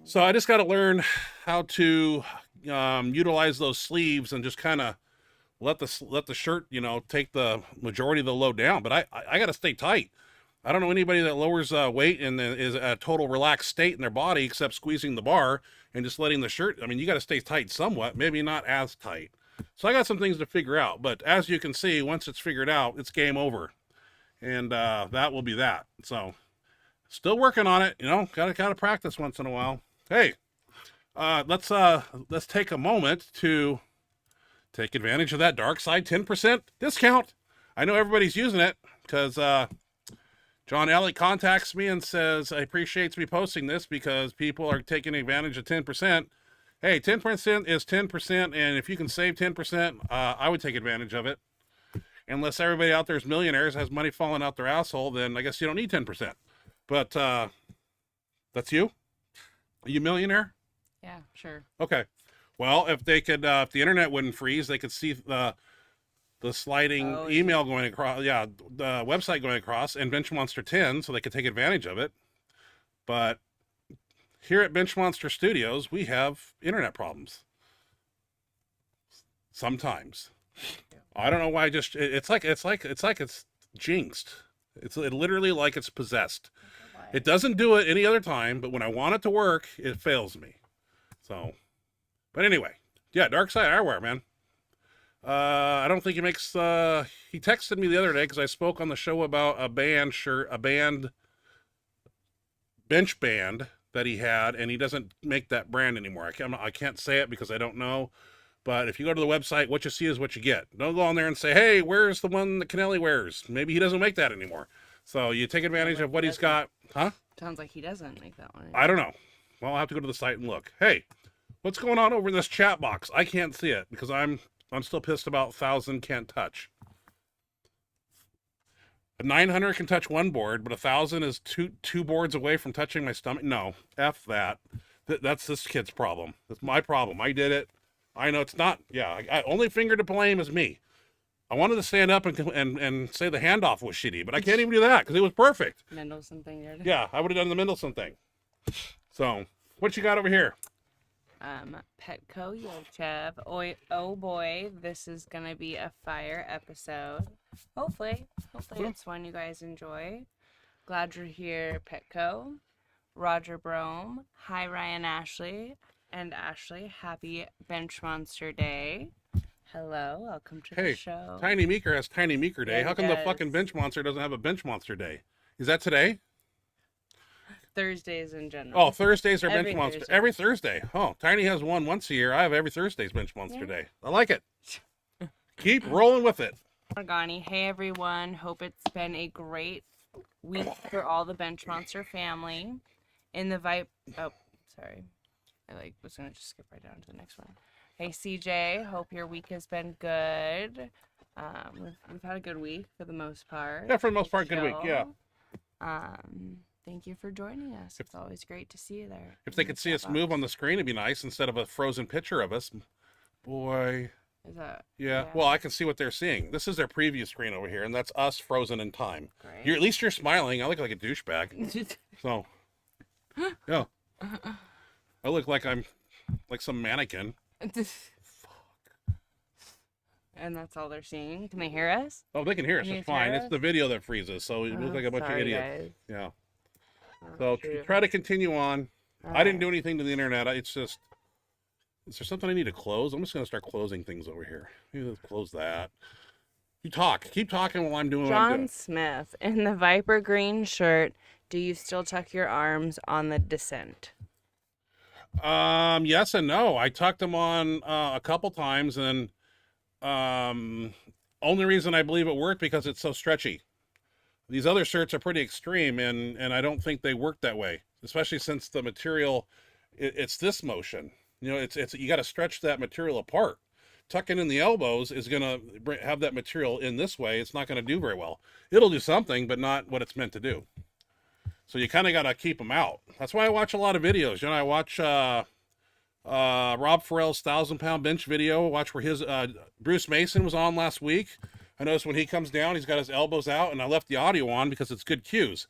So I just got to learn how to utilize those sleeves and just kind of let the shirt, you know, take the majority of the load down. But I got to stay tight. I don't know anybody that lowers weight and is a total relaxed state in their body except squeezing the bar and just letting the shirt. I mean, you got to stay tight somewhat, maybe not as tight. So I got some things to figure out. But as you can see, once it's figured out, it's game over. And that will be that. So still working on it, you know, gotta practice once in a while. Hey, let's take a moment to take advantage of that Dark Side 10% discount. I know everybody's using it because John Elliott contacts me and says, I appreciates me posting this because people are taking advantage of 10%. Hey, 10% is 10%, and if you can save 10%, I would take advantage of it. Unless everybody out there is millionaires, has money falling out their asshole, then I guess you don't need 10%. But that's you? Are you a millionaire? Yeah, sure. Okay. Well, if they could, if the internet wouldn't freeze, they could see the sliding email going across, yeah, the website going across, and Benchmonster 10, so they could take advantage of it. But here at Benchmonster Studios, we have internet problems. Sometimes. I don't know why. Just it's like it's jinxed. It's literally like it's possessed. It doesn't do it any other time, but when I want it to work, it fails me. So, but anyway, yeah, Dark Side Eyewear, man. I don't think he makes, he texted me the other day because I spoke on the show about a bench band that he had, and he doesn't make that brand anymore. I can't say it because I don't know, but if you go to the website, what you see is what you get. Don't go on there and say, hey, where's the one that Kennelly wears? Maybe he doesn't make that anymore. So you take advantage of what he's got. Huh? Sounds like he doesn't make that one. I don't know. Well, I'll have to go to the site and look. Hey, what's going on over in this chat box? I can't see it because I'm still pissed about 1,000 can't touch. A 900 can touch one board, but 1,000 is two boards away from touching my stomach. No, F that. That's this kid's problem. That's my problem. I did it. I know it's not. Yeah, I only finger to blame is me. I wanted to stand up and say the handoff was shitty, but I can't even do that because it was perfect. Mendelssohn thing there. Yeah, I would have done the Mendelssohn thing. So, what you got over here? Petco Yochev. Oh boy, this is gonna be a fire episode. Hopefully it's one you guys enjoy. Glad you're here, Petco. Roger Brome. Hi, Ryan Ashley. And Ashley, happy Benchmonster Day. Hello, welcome to the show. Tiny Meeker has Tiny Meeker Day. Yeah, how come the fucking Benchmonster doesn't have a Benchmonster Day? Is that today? Thursdays in general. Oh, Thursdays are Every Benchmonster. Thursday. Every Thursday. Oh, Tiny has one once a year. I have every Thursday's Benchmonster Day. I like it. Keep rolling with it. Morgani, hey everyone. Hope it's been a great week for all the Benchmonster family. In the oh, sorry. I was gonna just skip right down to the next one. Hey CJ, hope your week has been good. We've had a good week for the most part. Yeah, for the most part, good week. Yeah. Thank you for joining us. It's always great to see you there. If they could see us move on the screen, it'd be nice instead of a frozen picture of us. Boy. Is that? Yeah. Well, I can see what they're seeing. This is their preview screen over here, and that's us frozen in time. Great. At least you're smiling. I look like a douchebag. So, yeah. I look like I'm like some mannequin. And that's all they're seeing. Can they hear us? Oh, they can hear us. Can It's you fine. hear It's us? the video that freezes, so you look like a bunch of Sorry, idiots. guys. Yeah. Oh, So shoot. try to continue on. All I didn't right. do anything to the internet. It's just, is there something I need to close? I'm just going to start closing things over here. Maybe let's close that. You talk. Keep talking while I'm doing what I'm John doing. Smith in the Viper green shirt. Do you still tuck your arms on the descent? Yes and no. I tucked them on a couple times, and only reason I believe it worked because it's so stretchy. These other shirts are pretty extreme, and I don't think they work that way, especially since the material, it's this motion. You know, it's you got to stretch that material apart. Tucking in the elbows is going to have that material in this way. It's not going to do very well. It'll do something, but not what it's meant to do. So you kind of got to keep them out. That's why I watch a lot of videos. You know, I watch Rob Farrell's 1,000-pound bench video. Watch where his Bruce Mason was on last week. I noticed when he comes down, he's got his elbows out, and I left the audio on because it's good cues.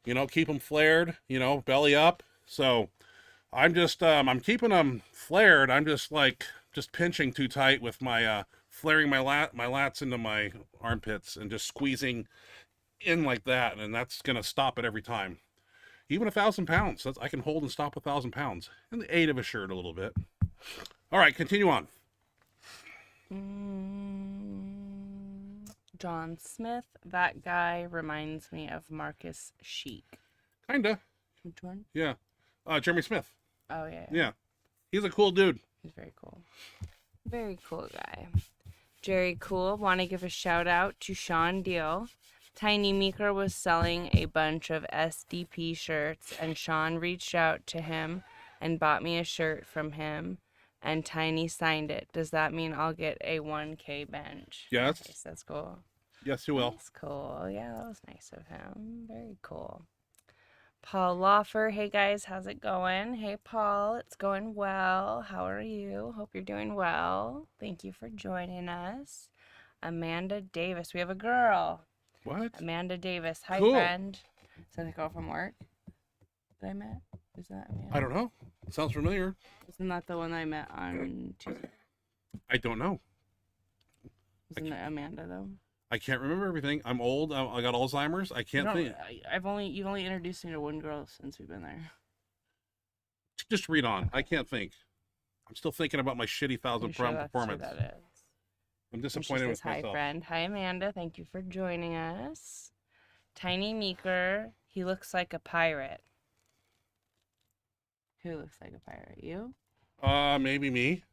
You know, keep them flared. You know, belly up. So I'm just I'm keeping them flared. I'm just pinching too tight with my flaring my lats into my armpits and just squeezing in like that, and that's gonna stop it every time. Even 1,000 pounds, I can hold and stop 1,000 pounds in the 8 of a shirt a little bit. All right, continue on. John Smith, that guy reminds me of Marcus Sheik. Kinda. Which one? Yeah. Jeremy Smith. Oh, yeah. Yeah. He's a cool dude. He's very cool. Very cool guy. Jerry Cool, want to give a shout out to Sean Deal. Tiny Meeker was selling a bunch of SDP shirts, and Sean reached out to him and bought me a shirt from him, and Tiny signed it. Does that mean I'll get a 1K bench? Yes. Nice, that's cool. Yes, you will. That's cool. Yeah, that was nice of him. Very cool. Paul Lawfer, hey guys, how's it going? Hey Paul, it's going well. How are you? Hope you're doing well. Thank you for joining us. Amanda Davis, we have a girl. What? Amanda Davis. Hi, Cool. friend. Is that the girl from work that I met? Is that Amanda? I don't know. Sounds familiar. Isn't that the one I met on Tuesday? I don't know. Isn't it Amanda though? I can't remember everything. I'm old. I got Alzheimer's. I can't think. You've only introduced me to one girl since we've been there. Just read on. I can't think. I'm still thinking about my shitty 1,000-pound performance. That is. I'm And she disappointed says, with hi, myself. friend. Hi, Amanda. Thank you for joining us. Tiny Meeker. He looks like a pirate. Who looks like a pirate? You? Maybe me.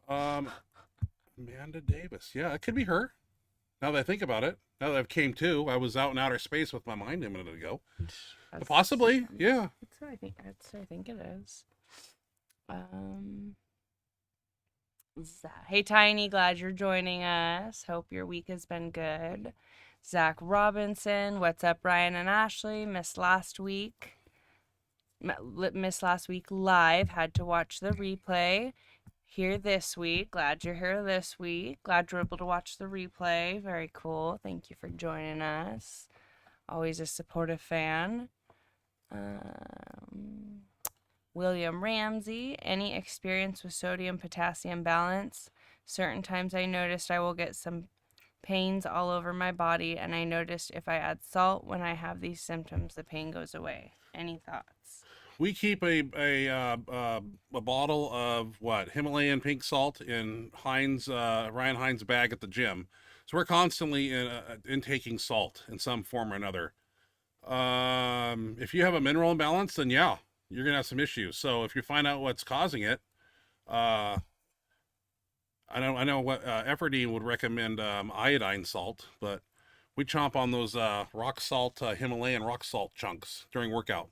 Amanda Davis. Yeah, it could be her. Now that I think about it, now that I've came to, I was out in outer space with my mind a minute ago. But possibly, yeah. That's what I think it is. Hey, Tiny, glad you're joining us. Hope your week has been good. Zach Robinson, what's up, Ryan and Ashley? Missed last week live. Had to watch the replay. Here this week. Glad you're here this week. Glad you're able to watch the replay. Very cool. Thank you for joining us. Always a supportive fan. William Ramsey, any experience with sodium-potassium balance? Certain times I noticed I will get some pains all over my body, and I noticed if I add salt when I have these symptoms, the pain goes away. Any thoughts? We keep a bottle of Himalayan pink salt in Ryan Hines' bag at the gym. So we're constantly intaking salt in some form or another. If you have a mineral imbalance, then yeah, you're gonna have some issues. So if you find out what's causing it, I know what Efferdine would recommend iodine salt, but we chomp on those rock salt Himalayan rock salt chunks during workout,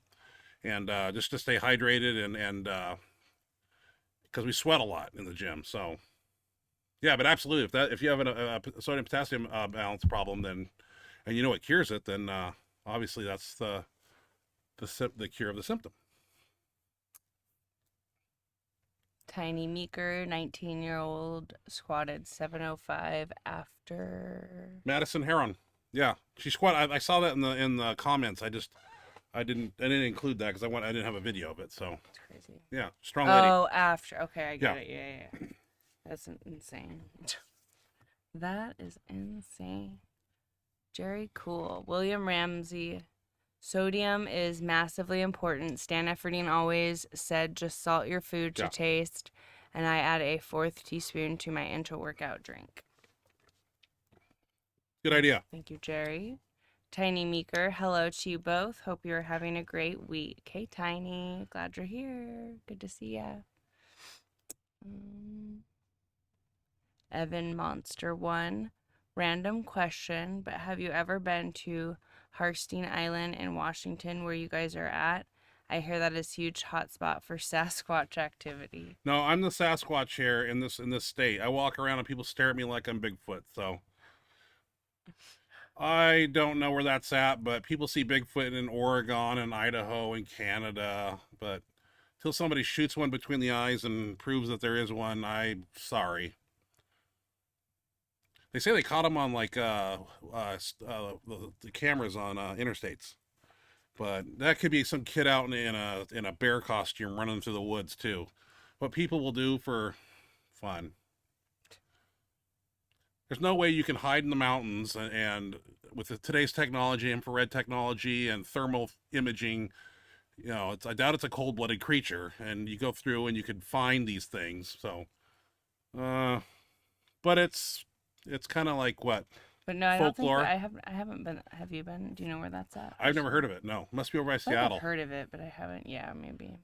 and just to stay hydrated and because we sweat a lot in the gym. So yeah, but absolutely, if you have a sodium potassium balance problem, then and you know what cures it, then obviously that's the cure of the symptom. Tiny Meeker, 19-year-old, squatted 705 after Madison Heron. Yeah, she squatted. I saw that in the comments. I didn't include that because I didn't have a video of it. So That's crazy. yeah, strong lady. Oh, after. Okay, I get Yeah. it. Yeah. That's insane. That is insane. Jerry Cool. William Ramsey. Sodium is massively important. Stan Efferdine always said just salt your food to Yeah. taste, and I add a 4th teaspoon to my intra-workout drink. Good idea. Thank you, Jerry. Tiny Meeker, hello to you both. Hope you're having a great week. Hey, Tiny. Glad you're here. Good to see ya. Evan Monster 1. Random question, but have you ever been to Harstein Island in Washington where you guys are at? I hear that is huge hotspot for Sasquatch activity. No, I'm the Sasquatch here in this state. I walk around and people stare at me like I'm Bigfoot. So I don't know where that's at, but people see Bigfoot in Oregon and Idaho and Canada. But until somebody shoots one between the eyes and proves that there is one, I'm sorry. They say they caught him on like the cameras on interstates, but that could be some kid out in a bear costume running through the woods too. What people will do for fun. There's no way you can hide in the mountains, and with today's technology, infrared technology and thermal imaging, you know, I doubt it's a cold-blooded creature, and you go through and you can find these things. So, but it's kind of like what? But no, I folklore. don't think I haven't been. Have you been? Do you know where that's at? I've never heard of it. No, must be over by I feel like Seattle. I've heard of it, but I haven't. Yeah, maybe.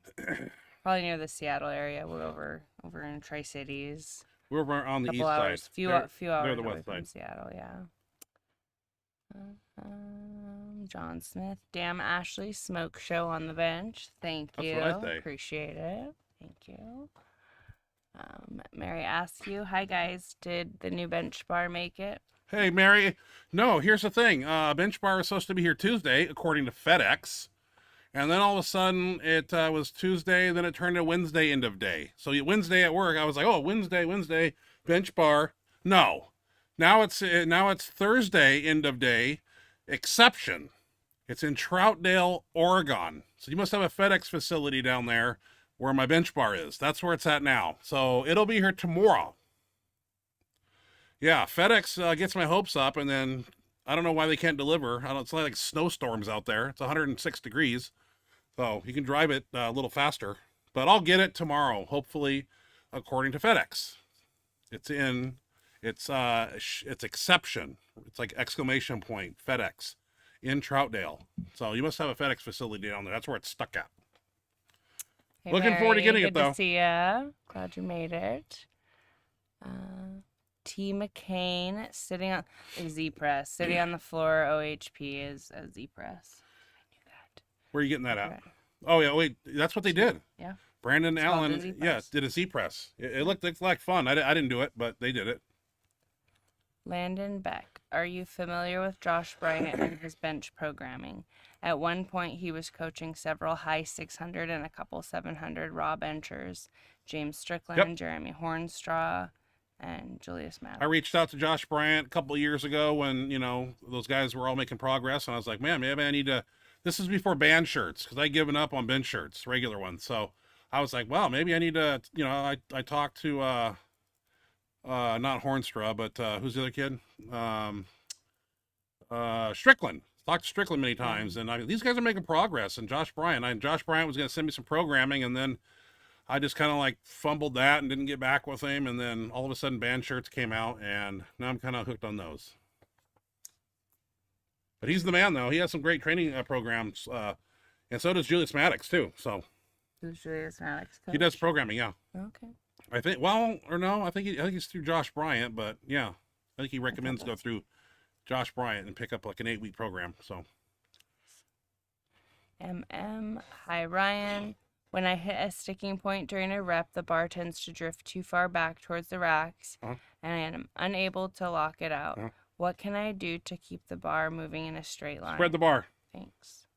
Probably near the Seattle area. We're over in Tri-Cities. We're over on the east Couple hours, side. few They're hours the away west from side. Seattle. Yeah. John Smith, damn Ashley, smoke show on the bench. Thank That's you. what I say. Appreciate it. Thank you. Mary asks you, hi guys, did the new bench bar make it? Hey, Mary. No, here's the thing. Bench bar is supposed to be here Tuesday, according to FedEx. And then all of a sudden, it was Tuesday, then it turned to Wednesday end of day. So Wednesday at work, I was like, oh, Wednesday, bench bar. No. Now it's Thursday end of day, exception. It's in Troutdale, Oregon. So you must have a FedEx facility down there where my bench bar is. That's where it's at now. So it'll be here tomorrow. Yeah, FedEx gets my hopes up, and then I don't know why they can't deliver. It's like snowstorms out there. It's 106 degrees. So you can drive it a little faster. But I'll get it tomorrow, hopefully, according to FedEx. It's exception. It's like exclamation point, FedEx, in Troutdale. So you must have a FedEx facility down there. That's where it's stuck at. Hey, Looking forward to getting it, good though. To see ya. Glad you made it. T. McCain sitting on Z Press, sitting on the floor. OHP is a Z Press. I knew that. Where are you getting that at? Okay. Oh, yeah, wait. That's what they did. Yeah. Brandon It's called the Allen, Z-Press. did a Z-Press. It looked like fun. I didn't do it, but they did it. Landon Beck, are you familiar with Josh Bryant and his bench programming? At one point, he was coaching several high 600 and a couple 700 raw benchers. James Strickland, Yep. Jeremy Hornstraw, and Julius Maddox. I reached out to Josh Bryant a couple of years ago when, those guys were all making progress, and I was like, man, maybe I need to, this is before band shirts, because I'd given up on bench shirts, regular ones. So I was like, well, maybe I need to, I talked to, not Hornstraw, but who's the other kid? Strickland. Talked to Strickland many times, and these guys are making progress. And Josh Bryant was going to send me some programming, and then I just kind of like fumbled that and didn't get back with him. And then all of a sudden, band shirts came out, and now I'm kind of hooked on those. But he's the man, though. He has some great training programs, and so does Julius Maddox too. So Who's Julius Maddox? he does programming, yeah. Okay. I think, well, or no, I think it's through Josh Bryant, but yeah, I think he recommends go through Josh Bryant and pick up like an 8-week program. So, Hi Ryan. When I hit a sticking point during a rep, the bar tends to drift too far back towards the racks, and I am unable to lock it out. What can I do to keep the bar moving in a straight line? spread the bar. Thanks.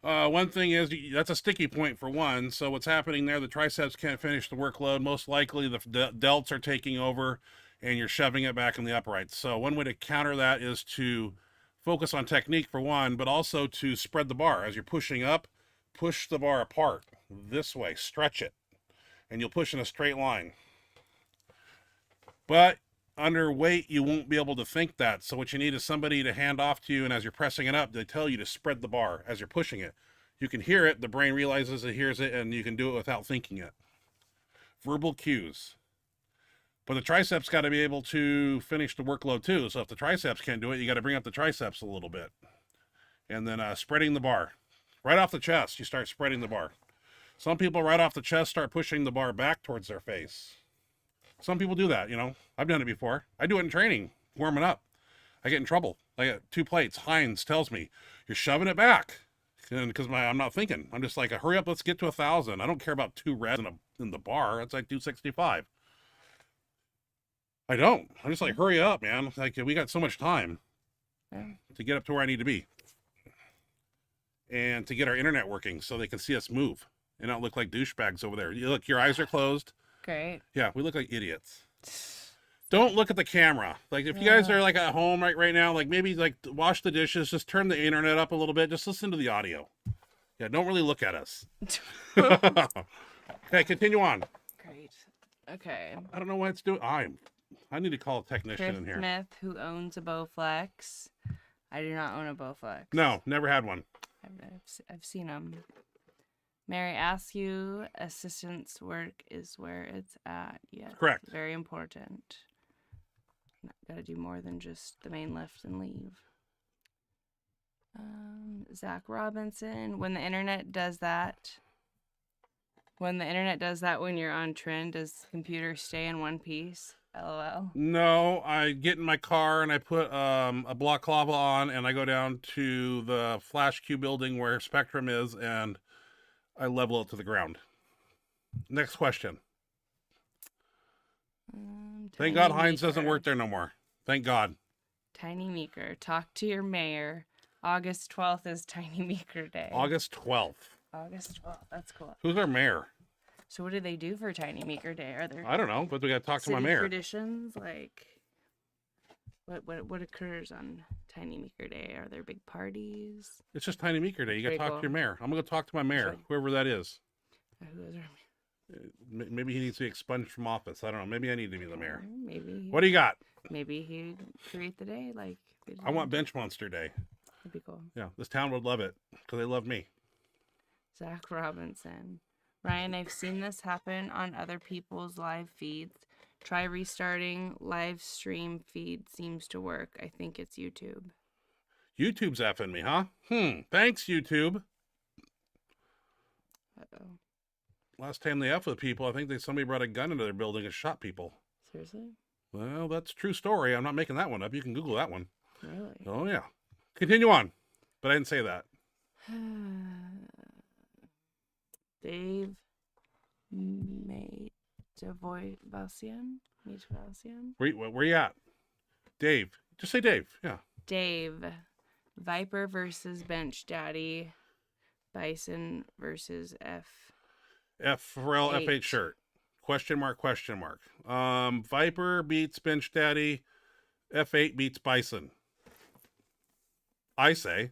One thing is that's a sticky point for one. So what's happening there? The triceps can't finish the workload. Most likely the delts are taking over, and you're shoving it back in the uprights. So one way to counter that is to focus on technique for one, but also to spread the bar as you're pushing up. Push the bar apart this way. Stretch it, and you'll push in a straight line. But under weight, you won't be able to think that. So what you need is somebody to hand off to you, and as you're pressing it up, they tell you to spread the bar as you're pushing it. You can hear it, the brain realizes it hears it, and you can do it without thinking it. Verbal cues. But the triceps got to be able to finish the workload too. So if the triceps can't do it, you got to bring up the triceps a little bit. And then spreading the bar. Right off the chest, you start spreading the bar. Some people right off the chest start pushing the bar back towards their face. Some people do that, you know. I've done it before. I do it in training, warming up. I get in trouble. I get 2 plates. Heinz tells me, you're shoving it back. And because I'm not thinking. I'm just like, hurry up, let's get to 1,000. I don't care about 2 reds in the bar. It's like 265. I don't. I'm just like, hurry up, man. Like, we got so much time to get up to where I need to be. And to get our internet working so they can see us move and not look like douchebags over there. You look, your eyes are closed. Great. Yeah, we look like idiots. Don't look at the camera. Like, if you guys are like at home right now, like maybe like wash the dishes, just turn the internet up a little bit, just listen to the audio. Yeah, don't really look at us. Okay, continue on. Great. Okay. I don't know why it's doing. I need to call a technician Chris in here. Smith, who owns a Bowflex. I do not own a Bowflex. No, never had one. I've seen them. Mary asks you, assistance work is where it's at. Yes. Correct. Very important. Got to do more than just the main lift and leave. Zach Robinson, when the internet does that when you're on trend, does the computer stay in one piece? LOL. No, I get in my car and I put a block lava on and I go down to the Flash Q building where Spectrum is and I level it to the ground. Next question. Thank God Heinz doesn't work there no more. Thank God. Tiny Meeker, talk to your mayor. August 12th is Tiny Meeker Day. August 12th. August 12th. That's cool. Who's our mayor? So what do they do for Tiny Meeker Day? Are there I don't know, but we got to talk to my city mayor. traditions? Like, what occurs on Tiny Meeker Day? Are there big parties? It's just Tiny Meeker Day. You got to Very talk to cool. your mayor. I'm going to go talk to my mayor, whoever that is. Who is our Maybe he needs to be expunged from office. I don't know. Maybe I need to be the mayor. Maybe. What do you got? Maybe he create the day. Like, they I want did. Benchmonster Day. That'd be cool. Yeah, this town would love it because they love me. Zach Robinson. Ryan, I've seen this happen on other people's live feeds. Try restarting live stream feed. Seems to work. I think it's YouTube. YouTube's effing me, huh? Thanks, YouTube. Uh-oh. Last time they F with people, I think somebody brought a gun into their building and shot people. Seriously? Well, that's a true story. I'm not making that one up. You can Google that one. Really? Oh, yeah. Continue on. But I didn't say that. Dave Valsian? Where you at? Dave. Just say Dave. Yeah. Dave. Viper versus Bench Daddy. Bison versus Pharrell Eight. F8 shirt. Question mark. Viper beats Bench Daddy. F8 beats Bison. I say.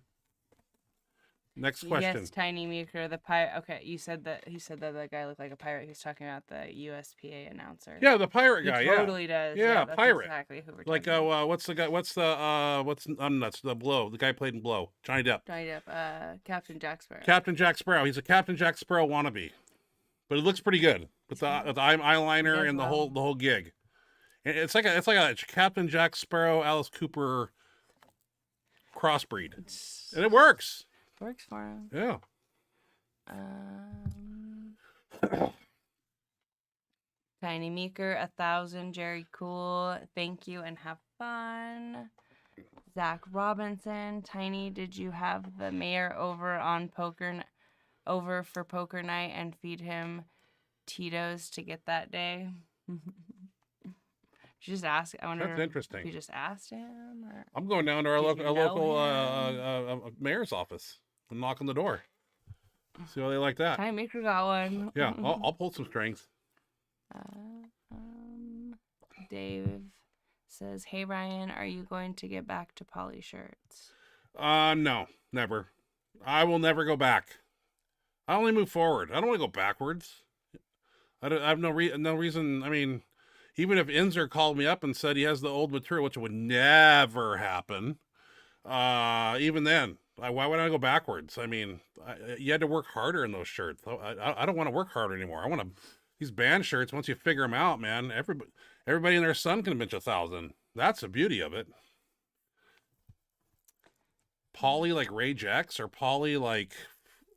Next question. Yes, Tiny Meeker, the pirate. Okay, he said that the guy looked like a pirate. He was talking about the USPA announcer. Yeah, the pirate He guy. totally does. Yeah, that's pirate. Exactly who we're Like, talking about. what's the guy? What's nuts? The Blow. The guy played in Blow. Johnny Depp. Johnny Depp, Captain Jack Sparrow. Captain Jack Sparrow. He's a Captain Jack Sparrow wannabe, but it looks pretty good with the eyeliner Does and the well. whole gig. And it's like a Captain Jack Sparrow, Alice Cooper crossbreed, and it works. Works for him. Yeah. Tiny Meeker, 1,000. Jerry Cool, thank you and have fun. Zach Robinson, Tiny, did you have the mayor over for poker night and feed him Tito's to get that day? Just ask. I wonder. That's interesting. If you just asked him. Or... I'm going down to our Did you know local mayor's office and knock on the door. See how they like that. Tiny Meeker got one. Yeah, I'll pull some strings. Dave says, "Hey Ryan, are you going to get back to poly shirts?" No, never. I will never go back. I only move forward. I don't want to go backwards. I have no reason. I mean, even if Inzer called me up and said he has the old material, which would never happen, even then, why would I go backwards? I mean, you had to work harder in those shirts. I don't want to work harder anymore. I want to. These band shirts, once you figure them out, man, everybody and their son can bench 1,000. That's the beauty of it. Poly like Rage X or Poly like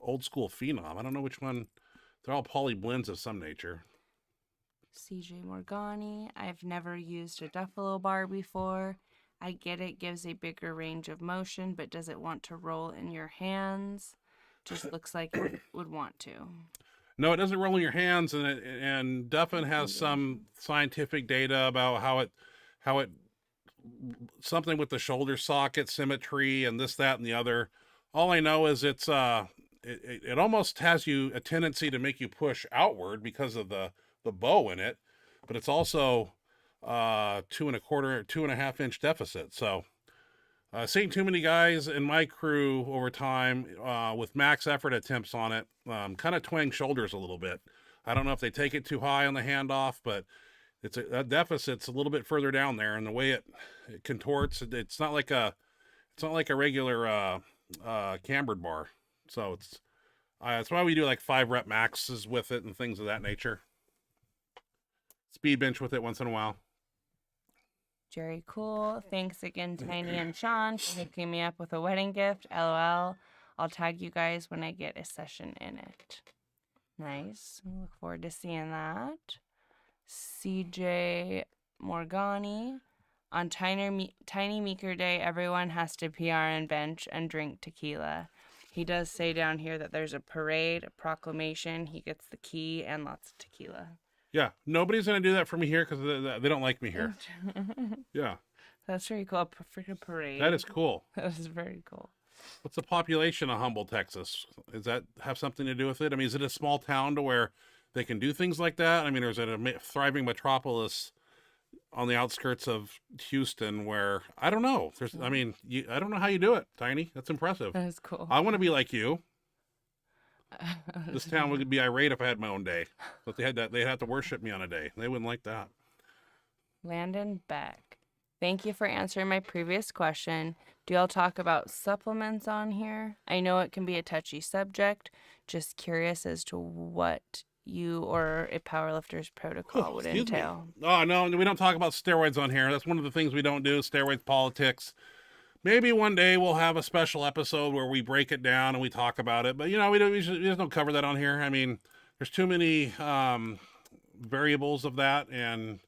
old school Phenom. I don't know which one. They're all poly blends of some nature. CJ Morgani. I've never used a Duffalo bar before. I get it gives a bigger range of motion, but does it want to roll in your hands? Just looks like it would want to. No, it doesn't roll in your hands, and Duffin has some scientific data about how it something with the shoulder socket symmetry and this, that, and the other. All I know is it almost has a tendency to make you push outward because of the bow in it, but it's also 2.25 inch deficit. So seeing too many guys in my crew over time with max effort attempts on it kind of twang shoulders a little bit. I don't know if they take it too high on the handoff, but that deficit's a little bit further down there, and the way it contorts, it's not like a regular cambered bar. So that's why we do like 5 rep maxes with it and things of that nature. Speed bench with it once in a while. Jerry Cool. Thanks again, Tiny and Sean, for hooking me up with a wedding gift. LOL. I'll tag you guys when I get a session in it. Nice. I look forward to seeing that. CJ Morgani. On Tiny Meeker Day, everyone has to PR and bench and drink tequila. He does say down here that there's a parade, a proclamation. He gets the key and lots of tequila. Yeah, nobody's going to do that for me here because they don't like me here. Yeah. That's very cool. A freaking parade. That is cool. That is very cool. What's the population of Humboldt, Texas? Does that have something to do with it? I mean, is it a small town to where they can do things like that? I mean, or is it a thriving metropolis on the outskirts of Houston where, I don't know. I don't know how you do it, Tiny. That's impressive. That is cool. I want to be like you. This town would be irate if I had my own day. But they'd have to worship me on a day. They wouldn't like that. Landon Beck. Thank you for answering my previous question. Do y'all talk about supplements on here? I know it can be a touchy subject. Just curious as to what you or a powerlifter's protocol would entail. Oh, no, we don't talk about steroids on here. That's one of the things we don't do, steroids politics. Maybe one day we'll have a special episode where we break it down and we talk about it. But, we just don't cover that on here. I mean, there's too many variables of that and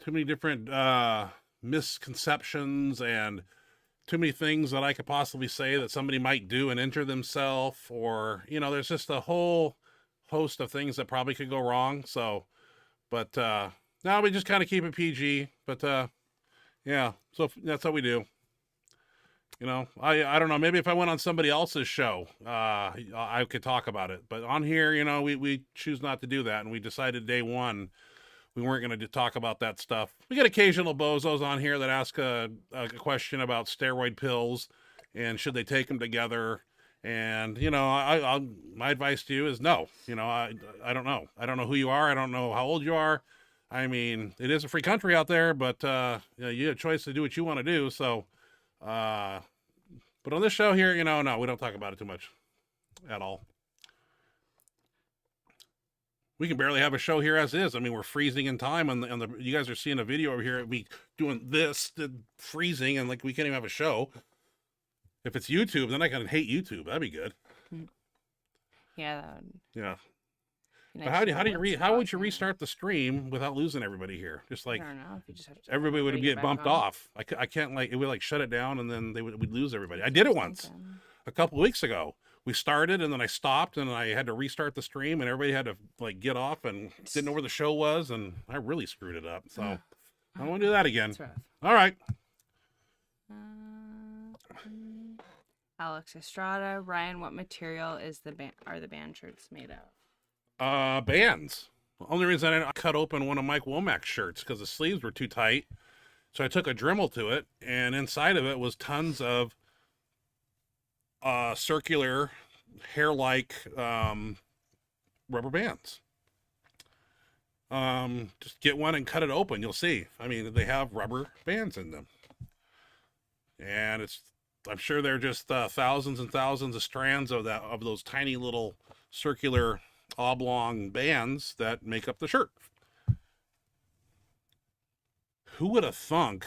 too many different misconceptions and too many things that I could possibly say that somebody might do and injure themselves, or, there's just a whole host of things that probably could go wrong. So, but no, we just kind of keep it PG. But yeah, so that's how we do. I don't know. Maybe if I went on somebody else's show, I could talk about it. But on here, we choose not to do that. And we decided day one we weren't going to talk about that stuff. We get occasional bozos on here that ask a question about steroid pills and should they take them together. And, my advice to you is no. I don't know. I don't know who you are. I don't know how old you are. I mean, it is a free country out there, but you have a choice to do what you want to do. So, but on this show here, no, we don't talk about it too much at all. We can barely have a show here as is. I mean, we're freezing in time, and you guys are seeing a video over here of me doing this, freezing, and like we can't even have a show. If it's YouTube, then I can hate YouTube. That'd be good. Yeah. That would... Yeah. Nice. How would you restart the stream without losing everybody here? Just like, I don't know. If you just have to everybody would get bumped off. I can't it would shut it down and then we'd lose everybody. I did it once a couple of weeks ago. We started and then I stopped and I had to restart the stream and everybody had to get off and didn't know where the show was, and I really screwed it up. So I don't want to do that again. All right. Alex Estrada, Ryan, what material are the band shirts made of? Bands. The only reason I cut open one of Mike Womack's shirts because the sleeves were too tight. So I took a Dremel to it, and inside of it was tons of circular, hair-like rubber bands. Just get one and cut it open. You'll see. I mean, they have rubber bands in them. And I'm sure they're just thousands and thousands of strands of those tiny little circular oblong bands that make up the shirt. Who would have thunk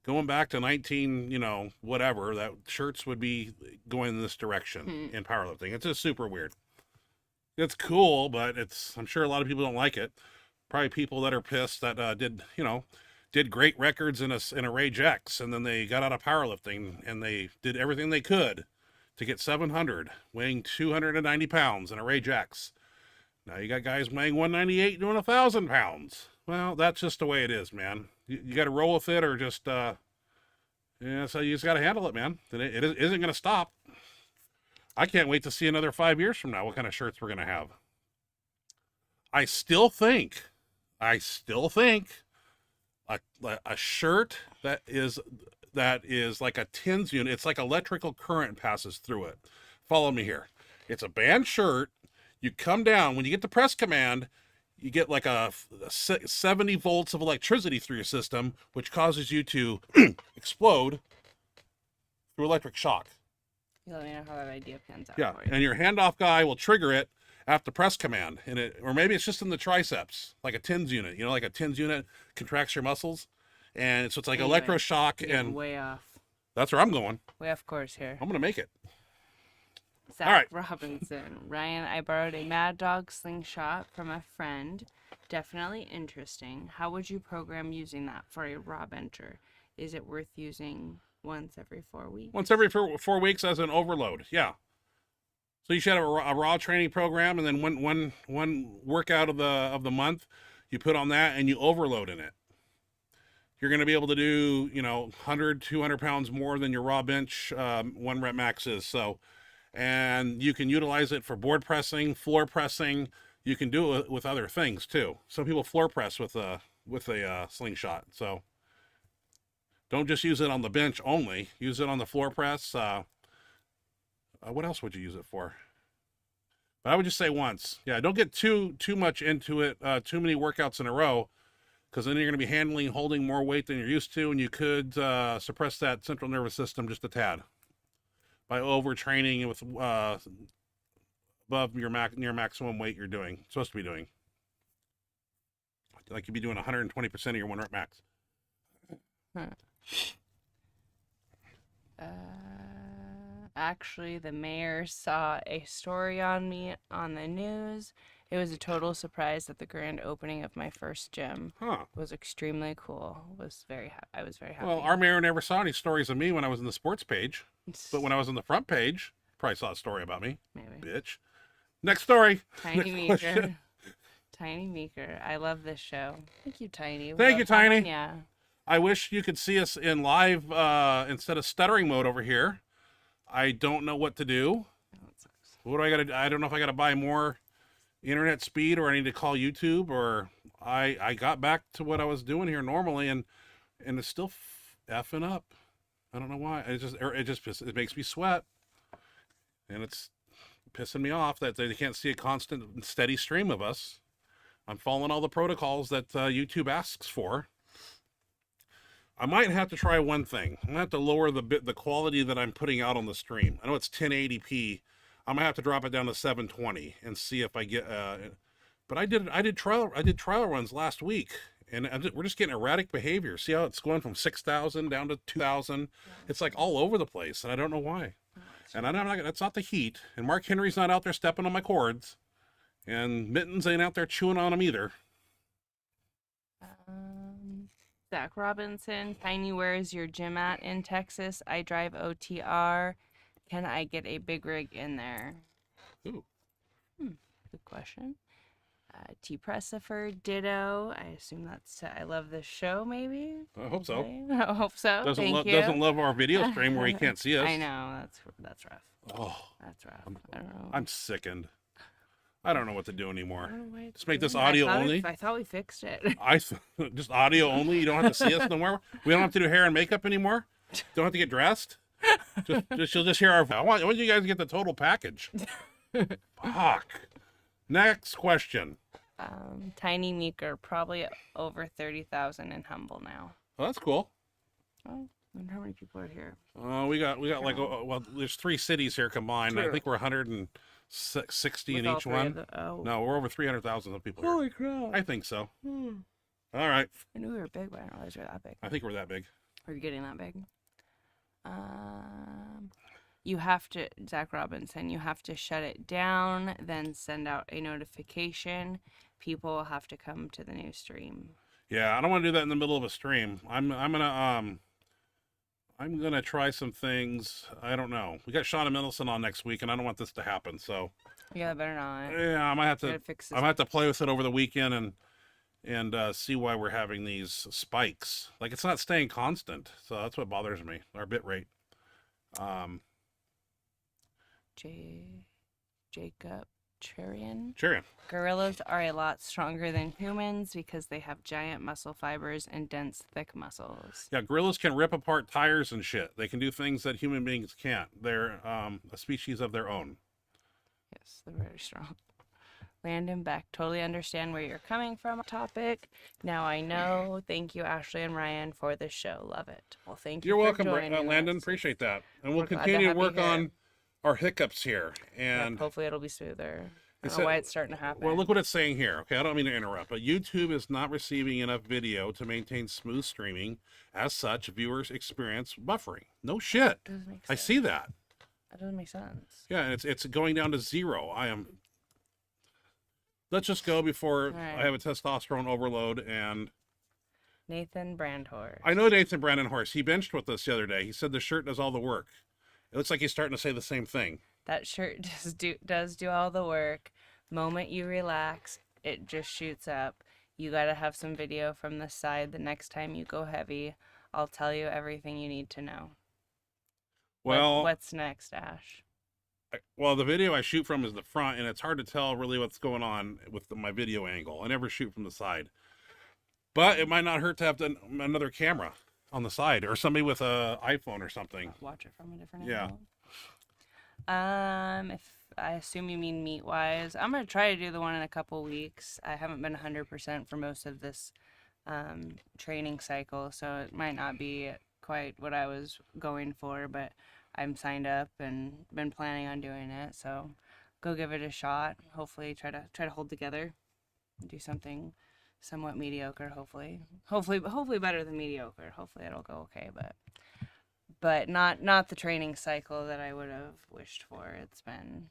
going back to 19, whatever, that shirts would be going in this direction in powerlifting. It's just super weird. It's cool, but I'm sure a lot of people don't like it. Probably people that are pissed that did great records in a Rage X, and then they got out of powerlifting and they did everything they could to get 700, weighing 290 pounds in a Rage X. Now you got guys weighing 198 doing 1,000 pounds. Well, that's just the way it is, man. You got to roll with it, or just so you just got to handle it, man. It isn't going to stop. I can't wait to see another 5 years from now what kind of shirts we're going to have. I still think a shirt that is like a TINS unit. It's like electrical current passes through it. Follow me here. It's a band shirt. You come down when you get the press command. You get like a 70 volts of electricity through your system, which causes you to explode through electric shock. You let me know how that idea pans out. Yeah, for you. and your handoff guy will trigger it after press command, or maybe it's just in the triceps, like a TINS unit. Like a TINS unit contracts your muscles, and so it's like Anyway, electroshock, you're and way off. that's where I'm going. Way off course here. I'm gonna make it. Zach All right. Robinson. Ryan, I borrowed a Mad Dog slingshot from a friend. Definitely interesting. How would you program using that for a raw bencher? Is it worth using once every 4 weeks? Once every 4 weeks as an overload. Yeah. So you should have a raw training program, and then one workout of the month, you put on that and you overload in it. You're going to be able to do 100, 200 pounds more than your raw bench 1 rep max is. So, and you can utilize it for board pressing, floor pressing. You can do it with other things too. Some people floor press with a slingshot. So don't just use it on the bench only. Use it on the floor press. What else would you use it for? But I would just say once. Yeah, don't get too much into it. Too many workouts in a row, because then you're going to be holding more weight than you're used to, and you could suppress that central nervous system just a tad by overtraining with above your near maximum weight you're supposed to be doing. Like you'd be doing 120% of your 1 rep max. Actually, the mayor saw a story on me on the news. It was a total surprise that the grand opening of my first gym was extremely cool. I was very happy. Well, our mayor never saw any stories of me when I was in the sports page, but when I was on the front page, probably saw a story about me. Maybe. Bitch. Next story. Tiny Next Meeker. question. Tiny Meeker. I love this show. Thank you, Tiny. Thank you, Tiny. Yeah. I wish you could see us in live instead of stuttering mode over here. I don't know what to do. What do I gotta? I don't know if I gotta buy more internet speed, or I need to call YouTube, or I got back to what I was doing here normally, and it's still effing up. I don't know why. It makes me sweat, and it's pissing me off that they can't see a constant, steady stream of us. I'm following all the protocols that YouTube asks for. I might have to try one thing. I'm gonna have to lower the quality that I'm putting out on the stream. I know it's 1080p. I'm gonna have to drop it down to 720 and see if I get. But I did trial runs last week, and we're just getting erratic behavior. See how it's going from 6,000 down to 2,000. It's like all over the place, and I don't know why. And I'm not. That's not the heat. And Mark Henry's not out there stepping on my cords, and Mittens ain't out there chewing on them either. Zach Robinson, Tiny, where is your gym at in Texas? I drive OTR. Can I get a big rig in there? Ooh. Good question. T-Pressifer, ditto. I assume that's I love this show, maybe? I hope so. I hope so. Doesn't love our video stream where he can't see us. I know. That's rough. Oh, That's rough. I don't know. I'm sickened. I don't know what to do anymore. I don't know why it's Just make this doing that. audio only. I thought we fixed it. Just audio only. You don't have to see us no more. We don't have to do hair and makeup anymore. Don't have to get dressed. You'll just hear our. I want you guys to get the total package. Fuck. Next question. Tiny Meeker, probably over 30,000 in Humble now. Oh, that's cool. Oh, I wonder how many people are here. We got like there's 3 cities here combined. I think we're 160 in With all each 3 one. of the- oh. No, we're over 300,000 people here. Holy crap. I think so. All right. I knew we were big, but I didn't realize we were that big. I think we're that big. Are you getting that big? You have to, Zach Robinson, you have to shut it down, then send out a notification. People will have to come to the new stream. Yeah, I don't want to do that in the middle of a stream. I'm gonna try some things. I don't know. We got Shauna Mendelson on next week, and I don't want this to happen. So Yeah, better not. yeah, I might have to. Gotta fix I this. might have to play with it over the weekend and see why we're having these spikes. Like it's not staying constant, so that's what bothers me. Our bit rate. Jacob Cherian. Cheering. Gorillas are a lot stronger than humans because they have giant muscle fibers and dense, thick muscles. Yeah, gorillas can rip apart tires and shit. They can do things that human beings can't. They're a species of their own. Yes, they're very strong. Landon Beck, totally understand where you're coming from. Topic. Now I know. Thank you, Ashley and Ryan, for this show. Love it. Well, thank you. You're for welcome, joining Landon. us. Appreciate that. And we'll We're glad to continue to have you work here. on our hiccups here. Yep, And hopefully it'll be smoother. I It don't know said- why it's starting to happen. well, look what it's saying here. Okay, I don't mean to interrupt, but YouTube is not receiving enough video to maintain smooth streaming. As such, viewers experience buffering. No shit. Doesn't make I sense. see that. That doesn't make sense. Yeah, and it's going down to 0. I am. Let's just go before Alright. I have a testosterone overload. And Nathan Brandhorst. I know Nathan Brandon Horse. He benched with us the other day. He said the shirt does all the work. It looks like he's starting to say the same thing. That shirt does do all the work. Moment you relax, it just shoots up. You gotta have some video from the side the next time you go heavy. I'll tell you everything you need to know. Well, what's next, Ash? well, the video I shoot from is the front, and it's hard to tell really what's going on with my video angle. I never shoot from the side. But it might not hurt to have another camera on the side, or somebody with a iPhone or something. Watch it from a different Yeah. angle. If I assume you mean meat wise, I'm gonna try to do the one in a couple weeks. I haven't been 100% for most of this training cycle, so it might not be quite what I was going for, but I'm signed up and been planning on doing it, so go give it a shot. Hopefully try to hold together and do something somewhat mediocre. Hopefully better than mediocre. Hopefully it'll go okay, but not the training cycle that I would have wished for. It's been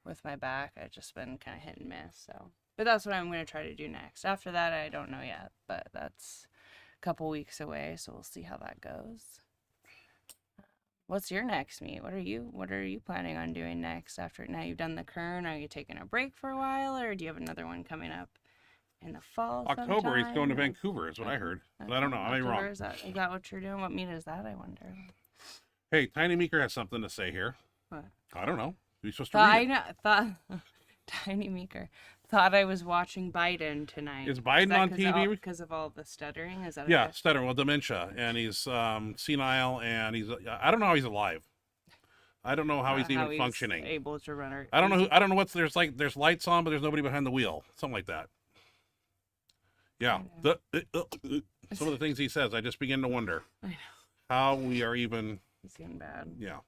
with my back, I've just been kind of hit and miss. So, but that's what I'm going to try to do next. After that, I don't know yet, but that's a couple weeks away, so we'll see how that goes. What's your next meet? What are you planning on doing next after now you've done the Kern? Are you taking a break for a while, or do you have another one coming up in the fall? October, he's going to sometime? Vancouver, is what I heard. But I don't know. I may be October, wrong. Is that what you're doing? What meet is that, I wonder? Hey, Tiny Meeker has something to say here. What? I don't know. You're supposed to Thought read it. Tiny Meeker thought I was watching Biden tonight. Is Biden on TV? Because of all the stuttering? Is that Yeah, it? stuttering, well, dementia, and he's senile, and I don't know how he's alive. I don't know how he's even functioning. Able to run. I don't know what's there's lights on, but there's nobody behind the wheel, something like that. Yeah, some of the things he says, I just begin to wonder I know. how we are even. It's getting bad. Yeah,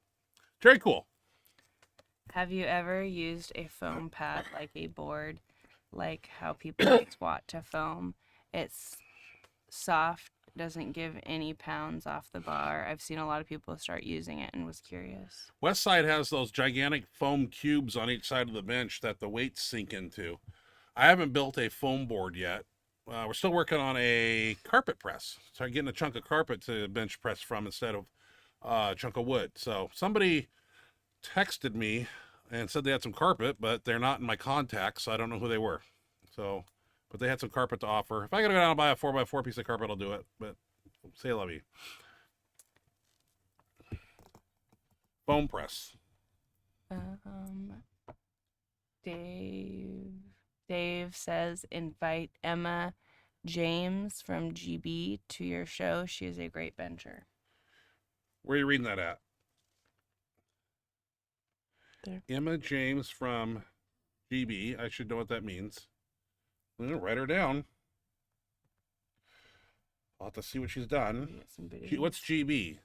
very cool. Have you ever used a foam pad like a board, like how people squat to foam? It's soft, doesn't give any pounds off the bar. I've seen a lot of people start using it and was curious. Westside has those gigantic foam cubes on each side of the bench that the weights sink into. I haven't built a foam board yet. We're still working on a carpet press. So I'm getting a chunk of carpet to bench press from instead of a chunk of wood. So somebody texted me and said they had some carpet, but they're not in my contacts, so I don't know who they were. So, but they had some carpet to offer. If I gotta go down and buy a 4x4 piece of carpet, I'll do it. But say love you. Foam press. Dave says invite Emma James from GB to your show. She is a great bencher. Where are you reading that at? There. Emma James from GB. I should know what that means. I'm gonna write her down. I'll have to see what she's done. Get some videos. What's GB?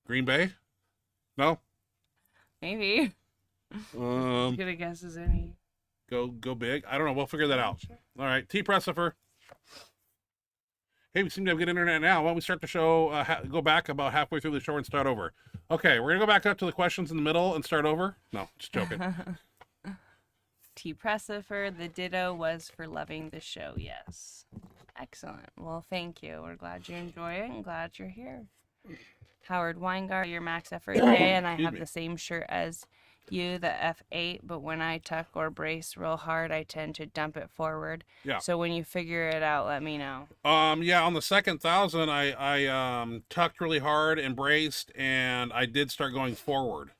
Green Bay? No. Maybe. Um, As good a guess as any. go big. I don't know. We'll figure that out. All right, T. Pressifer. Hey, we seem to have good internet now. Why don't we start the show, go back about halfway through the show and start over? Okay, we're going to go back up to the questions in the middle and start over. No, just joking. T. Pressifer, the ditto was for loving the show. Yes. Excellent. Well, thank you. We're glad you enjoy it and glad you're here. Howard Weingart, your max effort day, and I Excuse have me. the same shirt as you, the F8, but when I tuck or brace real hard, I tend to dump it forward. Yeah. So when you figure it out, let me know. Yeah, on the second 1,000, I tucked really hard and braced, and I did start going forward.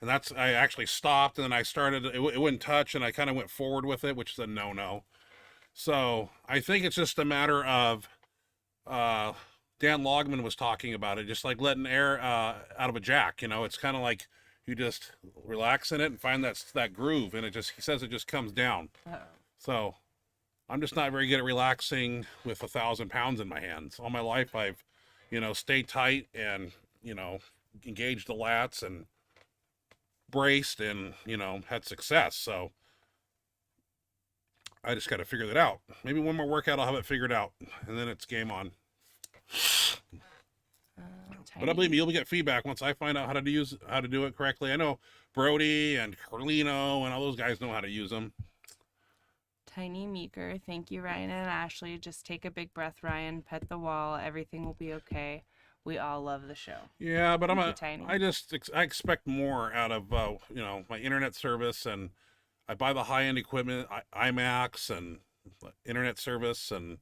And I actually stopped, and then I started, it wouldn't touch, and I kind of went forward with it, which is a no-no. So I think it's just a matter of, Dan Logman was talking about it, just like letting air out of a jack. You know, it's kind of like you just relax in it and find that groove, and he says it just comes down. Uh-oh. So I'm just not very good at relaxing with 1,000 pounds in my hands. All my life, I've, stayed tight and, engaged the lats and braced and, had success. So I just got to figure that out. Maybe one more workout, I'll have it figured out, and then it's game on. But I believe me, you'll get feedback once I find out how to do it correctly. I know Brody and Carlino and all those guys know how to use them. Tiny Meeker, thank you, Ryan and Ashley. Just take a big breath, Ryan. Pet the wall. Everything will be okay. We all love the show. Yeah, but Tiny. I expect more out of my internet service, and I buy the high end equipment, IMAX and internet service, and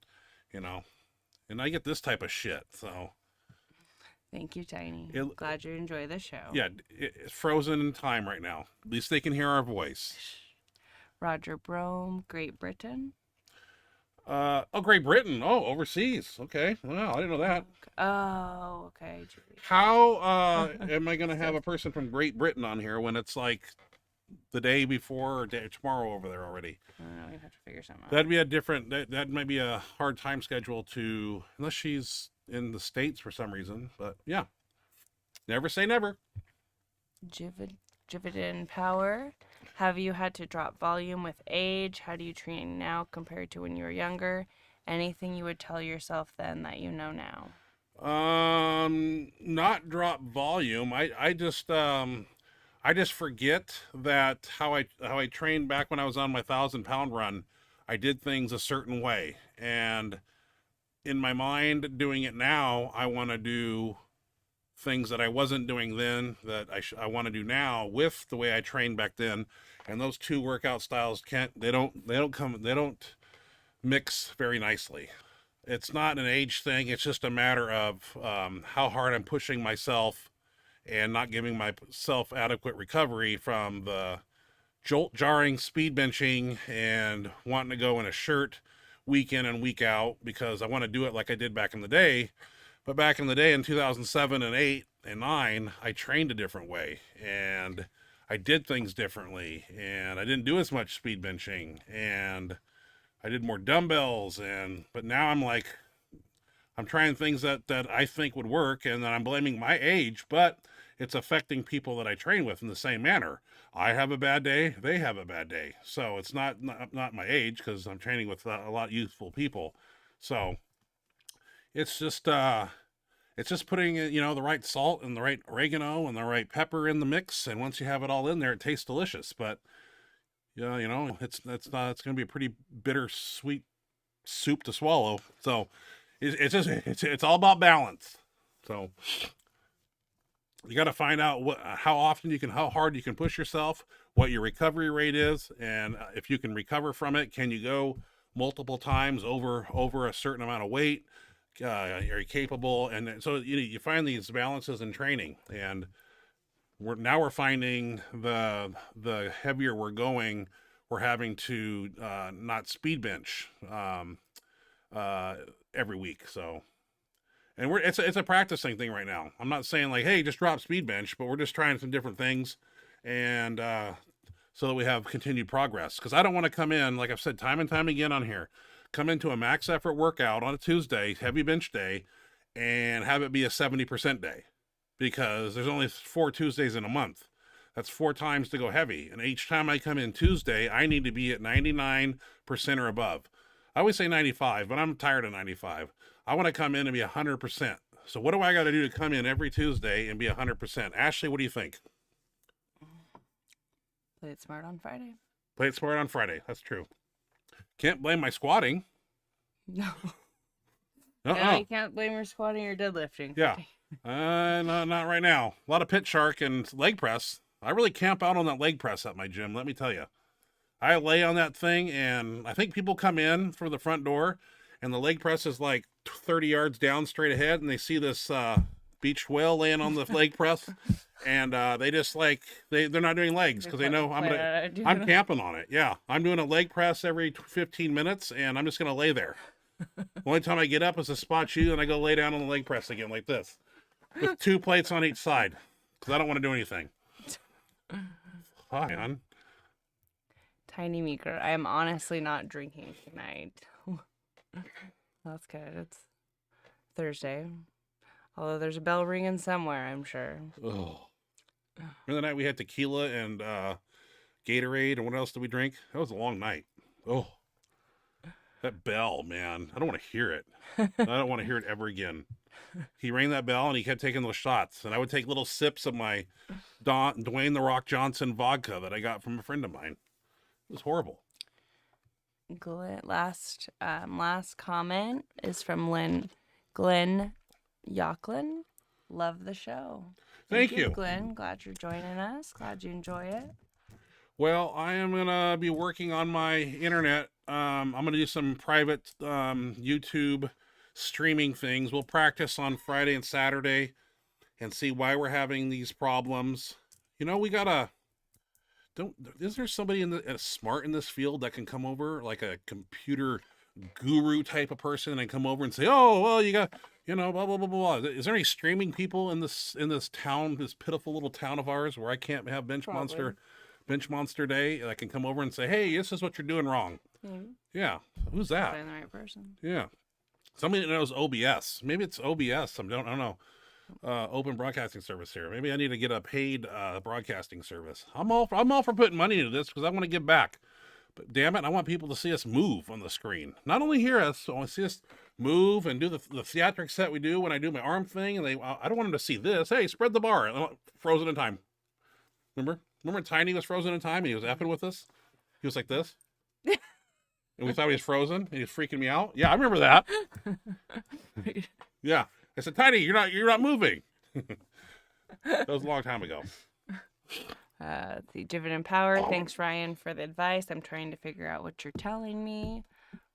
and I get this type of shit. So Thank you, Tiny. It- Glad you enjoy the show. yeah, it's frozen in time right now. At least they can hear our voice. Roger Brome, Great Britain. Great Britain. Oh, overseas. Okay. Well, I didn't know that. Oh, okay. Julie. How am I going to have a person from Great Britain on here when it's like the day before or tomorrow over there already? I don't know. We have to figure something out. That'd be that might be a hard time schedule unless she's in the States for some reason. But yeah, never say never. Jividin Power. Have you had to drop volume with age? How do you train now compared to when you were younger? Anything you would tell yourself then that you know now? Not drop volume. I just forget that how I trained back when I was on my 1,000-pound run. I did things a certain way, and in my mind, doing it now, I want to do things that I wasn't doing then that I want to do now with the way I trained back then. And those two workout styles they don't mix very nicely. It's not an age thing. It's just a matter of how hard I'm pushing myself and not giving myself adequate recovery from the jolt-jarring speed benching and wanting to go in a shirt week in and week out because I want to do it like I did back in the day. But back in the day in 2007 and 8 and 9, I trained a different way and I did things differently and I didn't do as much speed benching and I did more dumbbells but now I'm trying things that I think would work, and then I'm blaming my age, but it's affecting people that I train with in the same manner. I have a bad day, they have a bad day. So it's not my age because I'm training with a lot of youthful people. So it's just putting the right salt and the right oregano and the right pepper in the mix, and once you have it all in there, it tastes delicious. But it's going to be a pretty bittersweet soup to swallow. So it's all about balance. So you got to find out how hard you can push yourself, what your recovery rate is, and if you can recover from it. Can you go multiple times over a certain amount of weight? Are you capable? And so you find these balances in training, and we're finding the heavier we're going, we're having to not speed bench every week. So, and it's a practicing thing right now. I'm not saying like, hey, just drop speed bench, but we're just trying some different things, and so that we have continued progress. Because I don't want to come in, like I've said time and time again on here, come into a max effort workout on a Tuesday, heavy bench day, and have it be a 70% day, because there's only 4 Tuesdays in a month. That's 4 times to go heavy. And each time I come in Tuesday, I need to be at 99% or above. I always say 95, but I'm tired of 95. I want to come in and be 100%. So what do I got to do to come in every Tuesday and be 100%? Ashley, what do you think? Play it smart on Friday. Play it smart on Friday. That's true. Can't blame my squatting. No. Uh-uh. No, you can't blame your squatting or deadlifting. Yeah. No, not right now. A lot of pit shark and leg press. I really camp out on that leg press at my gym, let me tell you. I lay on that thing, and I think people come in from the front door, and the leg press is like 30 yards down straight ahead, and they see this beached whale laying on the leg press, and they just like, they're not doing legs because they know I'm camping on it. Yeah, I'm doing a leg press every 15 minutes, and I'm just going to lay there. The only time I get up is to spot you, and I go lay down on the leg press again like this, with 2 plates on each side, because I don't want to do anything. Hi, hon. Tiny Meeker, I am honestly not drinking tonight. That's good. It's Thursday. Although there's a bell ringing somewhere, I'm sure. Oh. Remember the night we had tequila and Gatorade, and what else did we drink? That was a long night. Oh. That bell, man. I don't want to hear it. I don't want to hear it ever again. He rang that bell, and he kept taking those shots. And I would take little sips of my Dwayne The Rock Johnson vodka that I got from a friend of mine. It was horrible. Last comment is from Glenn Yocklin. Love the show. Thank you, Glenn. Glad you're joining us. Glad you enjoy it. Well, I am going to be working on my internet. I'm going to do some private YouTube streaming things. We'll practice on Friday and Saturday and see why we're having these problems. You know, we got to... Is there somebody smart in this field that can come over, like a computer guru type of person, and come over and say, "Oh, well, you got, blah blah blah blah." Is there any streaming people in this town, this pitiful little town of ours, where I can't have Benchmonster Day that can come over and say, "Hey, this is what you're doing wrong." Mm-hmm. Yeah, who's that? Find the right person. Yeah, somebody that knows OBS. Maybe it's OBS. I don't know. Open broadcasting service here. Maybe I need to get a paid broadcasting service. I'm all for putting money into this because I want to give back. But damn it, I want people to see us move on the screen. Not only hear us, I want to see us move and do the theatrics that we do when I do my arm thing. And I don't want them to see this. Hey, spread the bar. Frozen in time. Remember Tiny was frozen in time and he was effing with us. He was like this. And we thought he was frozen and he was freaking me out. Yeah, I remember that. Yeah. I said, Tiny, you're not moving. That was a long time ago. The Dividend Power. Thanks, Ryan, for the advice. I'm trying to figure out what you're telling me.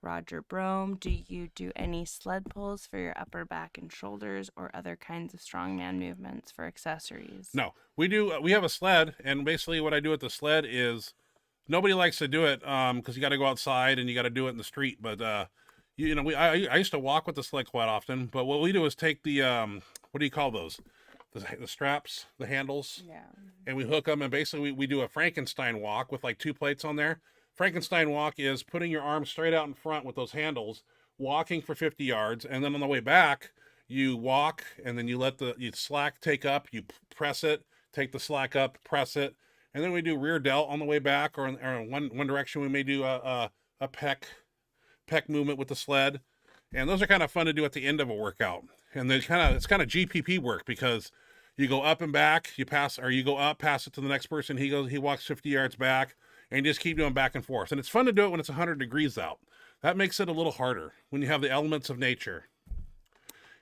Roger Brome, do you do any sled pulls for your upper back and shoulders or other kinds of strongman movements for accessories? No, we do. We have a sled, and basically what I do with the sled is nobody likes to do it because you got to go outside and you got to do it in the street. But I used to walk with the sled quite often. But what we do is take the what do you call those? The straps, the handles, yeah, and we hook them, and basically we do a Frankenstein walk with like 2 plates on there. Frankenstein walk is putting your arms straight out in front with those handles, walking for 50 yards, and then on the way back, you walk, and then you let the slack take up, you press it, take the slack up, press it, and then we do rear delt on the way back, or in one direction we may do a pec movement with the sled, and those are kind of fun to do at the end of a workout. And it's kind of GPP work because you go up and back, you go up, pass it to the next person, he walks 50 yards back, and you just keep doing back and forth. And it's fun to do it when it's 100 degrees out. That makes it a little harder when you have the elements of nature.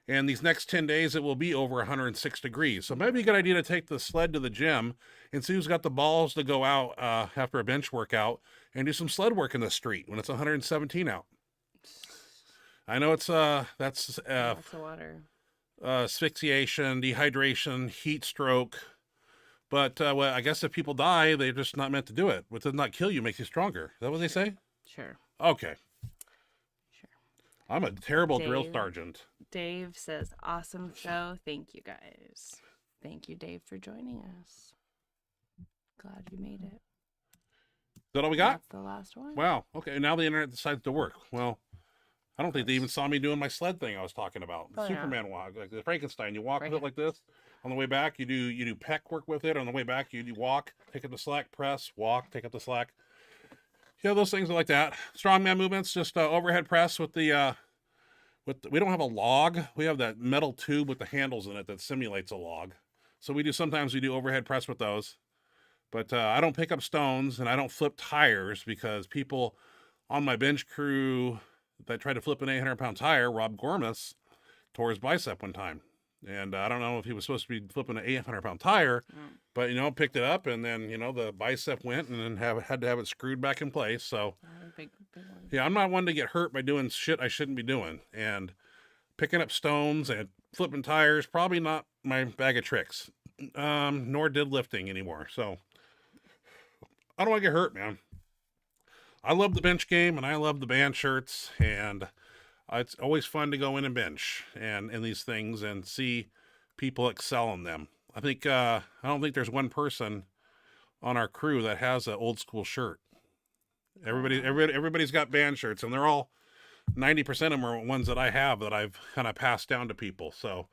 And these next 10 days, it will be over 106 degrees. So maybe a good idea to take the sled to the gym and see who's got the balls to go out after a bench workout and do some sled work in the street when it's 117 out. I know it's that's lots of water. Asphyxiation, dehydration, heat stroke. But well, I guess if people die, they're just not meant to do it. What does not kill you makes you stronger. Is that what they say? Sure. Okay. Sure. I'm a terrible drill sergeant. Dave says, awesome show. Thank you, guys. Thank you, Dave, for joining us. Glad you made it. Is that all we got? That's the last one. Wow. Okay, now the internet decides to work. Well, I don't think they even saw me doing my sled thing I was talking about. The Superman walk, like the Frankenstein. You walk with it like this. On the way back, you do pec work with it. On the way back, you walk, take up the slack, press, walk, take up the slack. Yeah, those things are like that. Strongman movements, just overhead press with the we don't have a log. We have that metal tube with the handles in it that simulates a log. So sometimes we do overhead press with those. But I don't pick up stones and I don't flip tires because people on my bench crew that tried to flip an 800-pound tire, Rob Gormas, tore his bicep one time. And I don't know if he was supposed to be flipping an 800-pound tire, but, picked it up and then, the bicep went and then had to have it screwed back in place. So, Big one. yeah, I'm not one to get hurt by doing shit I shouldn't be doing. And picking up stones and flipping tires, probably not my bag of tricks, nor deadlifting anymore. So, I don't want to get hurt, man. I love the bench game and I love the band shirts, and it's always fun to go in and bench and these things and see people excel in them. I think I don't think there's one person on our crew that has an old school shirt. Everybody's got band shirts, and they're all 90% of them are ones that I have that I've kind of passed down to people. So,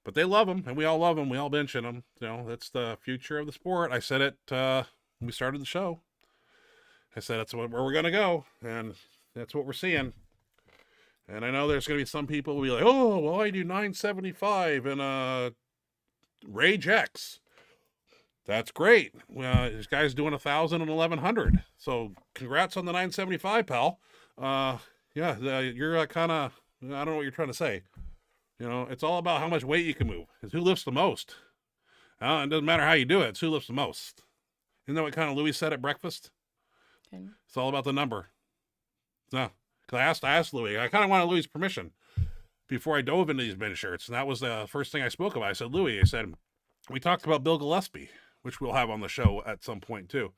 but they love them, and we all love them. We all bench in them. That's the future of the sport. I said it when we started the show. I said that's where we're gonna go, and that's what we're seeing. And I know there's gonna be some people who will be like, "Oh, well, I do 975 and Rage X." That's great. This guy's doing 1,000 and 1,100. So congrats on the 975, pal. You're kind of, I don't know what you're trying to say. It's all about how much weight you can move. It's who lifts the most. It doesn't matter how you do it. It's who lifts the most. Isn't that what kind of Louis said at breakfast? Okay. It's all about the number. No, because I asked Louis. I kind of wanted Louis' permission before I dove into these bench shirts, and that was the first thing I spoke about. I said, Louis, we talked about Bill Gillespie, which we'll have on the show at some point too.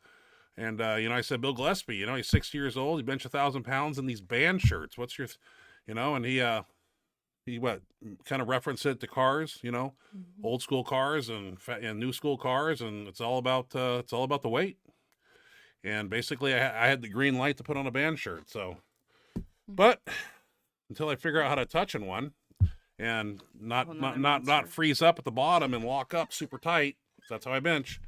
And, I said, Bill Gillespie, he's 60 years old. He bench 1,000 pounds in these band shirts. What's your, and he kind of referenced it to cars, old school cars and new school cars. And it's all about the weight. And basically I had the green light to put on a band shirt. So, but until I figure out how to touch in one and not freeze up at the bottom and lock up super tight. That's how I bench.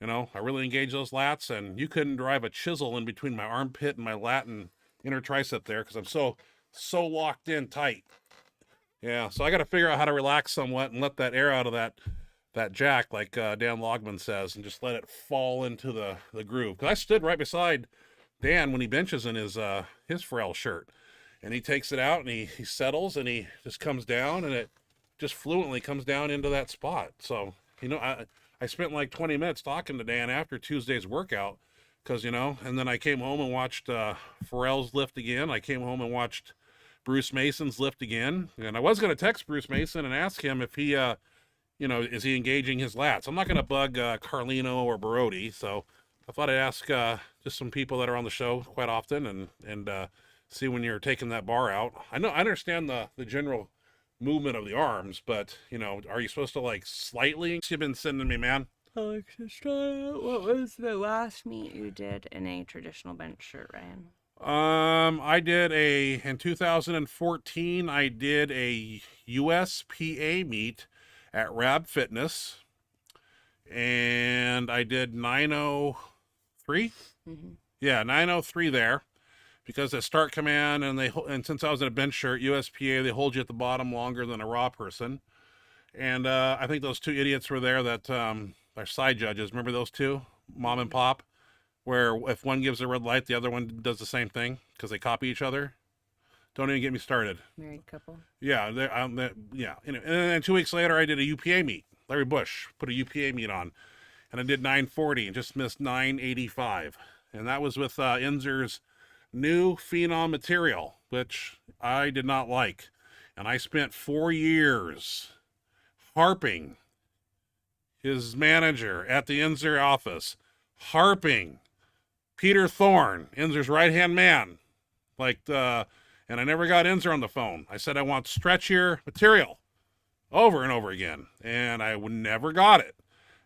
I really engage those lats, and you couldn't drive a chisel in between my armpit and my lat and inner tricep there because I'm so locked in tight. Yeah, so I got to figure out how to relax somewhat and let that air out of that jack, like Dan Logman says, and just let it fall into the groove. Because I stood right beside Dan when he benches in his Pharrell shirt, and he takes it out and he settles and he just comes down, and it just fluently comes down into that spot. So I spent like 20 minutes talking to Dan after Tuesday's workout because, and then I came home and watched Pharrell's lift again. I came home and watched Bruce Mason's lift again. And I was going to text Bruce Mason and ask him if he, is he engaging his lats? I'm not going to bug Carlino or Barodi. So I thought I'd ask just some people that are on the show quite often and see when you're taking that bar out. I understand the general movement of the arms, but are you supposed to like slightly? You've been sending me, man. Alexis, what was the last meet you did in a traditional bench shirt, Ryan? I did in 2014 I did a USPA meet at Rab Fitness, and I did 903. Yeah, 903 there. Because at Start Command, and since I was in a bench shirt, USPA, they hold you at the bottom longer than a raw person. And I think those two idiots were there that are side judges. Remember those two? Mom and Pop? Where if one gives a red light, the other one does the same thing because they copy each other. Don't even get me started. Married couple? Yeah. Yeah. And then 2 weeks later, I did a UPA meet. Larry Bush put a UPA meet on. And I did 940 and just missed 985. And that was with Inzer's new Phenom material, which I did not like. And I spent 4 years harping his manager at the Inzer office, harping Peter Thorne, Inzer's right-hand man, and I never got Inzer on the phone. I said I want stretchier material over and over again, and I never got it.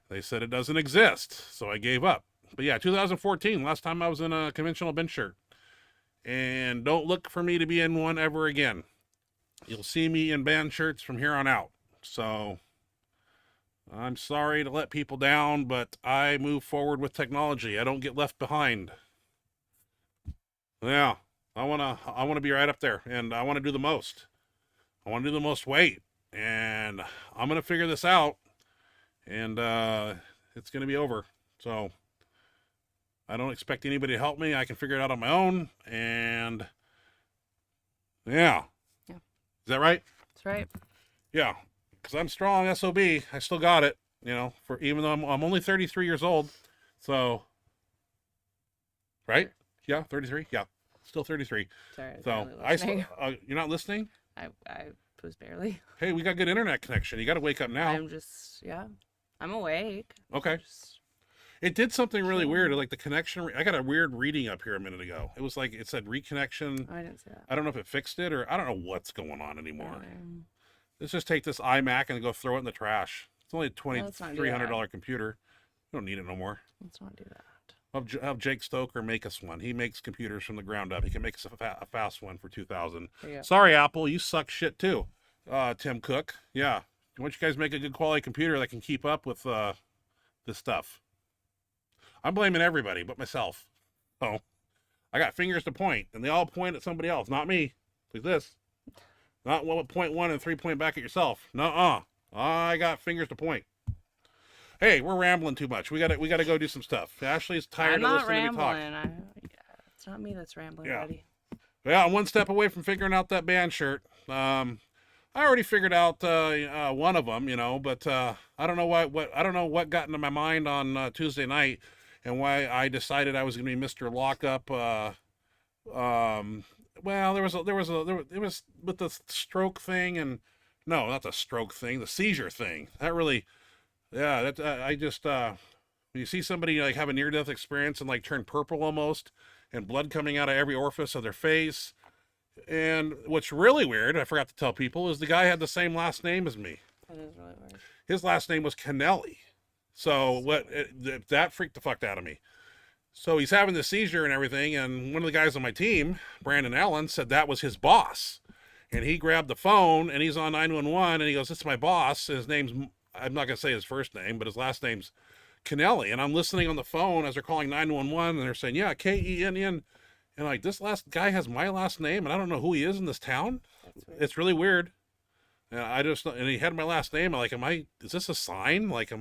They said it doesn't exist, so I gave up. But yeah, 2014, last time I was in a conventional bench shirt. And don't look for me to be in one ever again. You'll see me in band shirts from here on out. So I'm sorry to let people down, but I move forward with technology. I don't get left behind. Yeah, I wanna be right up there, and I want to do the most. I want to do the most weight, and I'm gonna figure this out, and it's gonna be over. So I don't expect anybody to help me. I can figure it out on my own, and yeah. Yeah. Is that right? That's right. Yeah, because I'm strong, SOB. I still got it, you know, for even though I'm only 33 years old. So, right? Yeah, 33. Yeah, still 33. Sorry. So you're not listening? I was barely. Hey, we got good internet connection. You got to wake up now. I'm awake. Okay. It did something really weird. Like the connection, I got a weird reading up here a minute ago. It was like, it said reconnection. Oh, I didn't see that. I don't know if it fixed it, or I don't know what's going on anymore. Um, Let's just take this iMac and go throw it in the trash. It's only a let's not do $2,300 computer. You don't need it no more. Let's not do that. Have Jake Stoker make us one. He makes computers from the ground up. He can make us a fast one for $2,000. There you go. Sorry, Apple, you suck shit too. Tim Cook. Yeah. Why don't you guys make a good quality computer that can keep up with this stuff? I'm blaming everybody but myself. Oh, I got fingers to point, and they all point at somebody else, not me. Like this. Not point one and 3 point back at yourself. Nuh-uh. I got fingers to point. Hey, we're rambling too much. We gotta go do some stuff. Ashley's tired of listening to me talk. It's not me that's rambling, Yeah. buddy. Yeah, I'm one step away from figuring out that band shirt. I already figured out one of them, you know, but I don't know what got into my mind on Tuesday night, and why I decided I was going to be Mr. Lockup. Well, it was with the stroke thing, and no, not the stroke thing, the seizure thing. That really, yeah, that I just when you see somebody like have a near-death experience and like turn purple almost, and blood coming out of every orifice of their face. And what's really weird, I forgot to tell people, is the guy had the same last name as me. That is really weird. His last name was Kennelly. So that freaked the fuck out of me. So he's having the seizure and everything, and one of the guys on my team, Brandon Allen, said that was his boss. And he grabbed the phone, and he's on 911, and he goes, "This is my boss." His name's, I'm not going to say his first name, but his last name's Kennelly. And I'm listening on the phone as they're calling 911, and they're saying, yeah, Kenn. And like, this last guy has my last name, and I don't know who he is in this town. It's really weird. And and he had my last name. I'm like, is this a sign? Like, is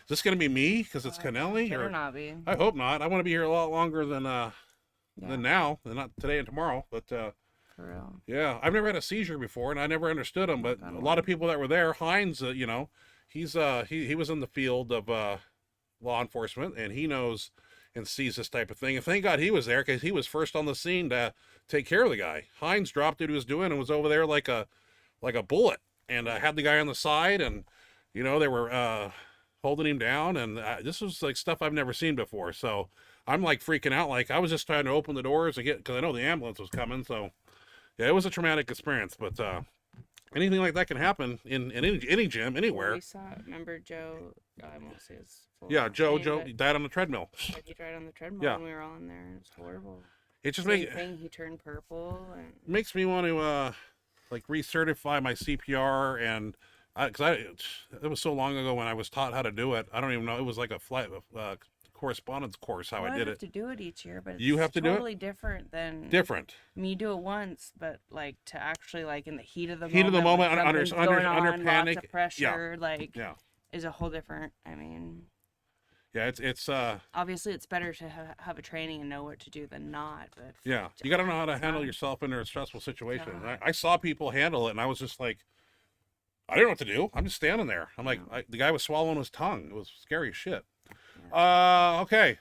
this going to be me? Because it's Kennelly? Better not be. I hope not. I want to be here a lot longer than now, than not today and tomorrow. But, For real. yeah, I've never had a seizure before, and I never understood him. But a lot of people that were there, Hines, you know, he's, he was in the field of, law enforcement, and he knows and sees this type of thing. And thank God he was there, because he was first on the scene to take care of the guy. Hines dropped what he was doing and was over there like a bullet, and had the guy on the side, and you know, they were holding him down, and this was like stuff I've never seen before. So I'm like freaking out. Like, I was just trying to open the doors and because I know the ambulance was coming. So yeah, it was a traumatic experience, but anything like that can happen in any gym anywhere. We saw, remember Joe, I won't say his full Joe name, died on the treadmill. but he died on the treadmill Yeah. when we were all in there. It's horrible. It just Same thing, he turned purple. And makes me want to like recertify my CPR, and it was so long ago when I was taught how to do it. I don't even know. It was like a flight correspondence course how I did have it. to do it each year, but it's You have to do it? totally different than me do it once, but like to actually like in the heat of the moment, when under something's going under on, panic, lots of pressure, yeah. is a whole different. I mean, Yeah, it's obviously it's better to have a training and know what to do than not. But yeah, you got to know how to handle yourself under a stressful situation. I saw people handle it, and I was just like, I didn't know what to do. I'm just standing there. I'm like, the guy was swallowing his tongue. It was scary as shit. Okay.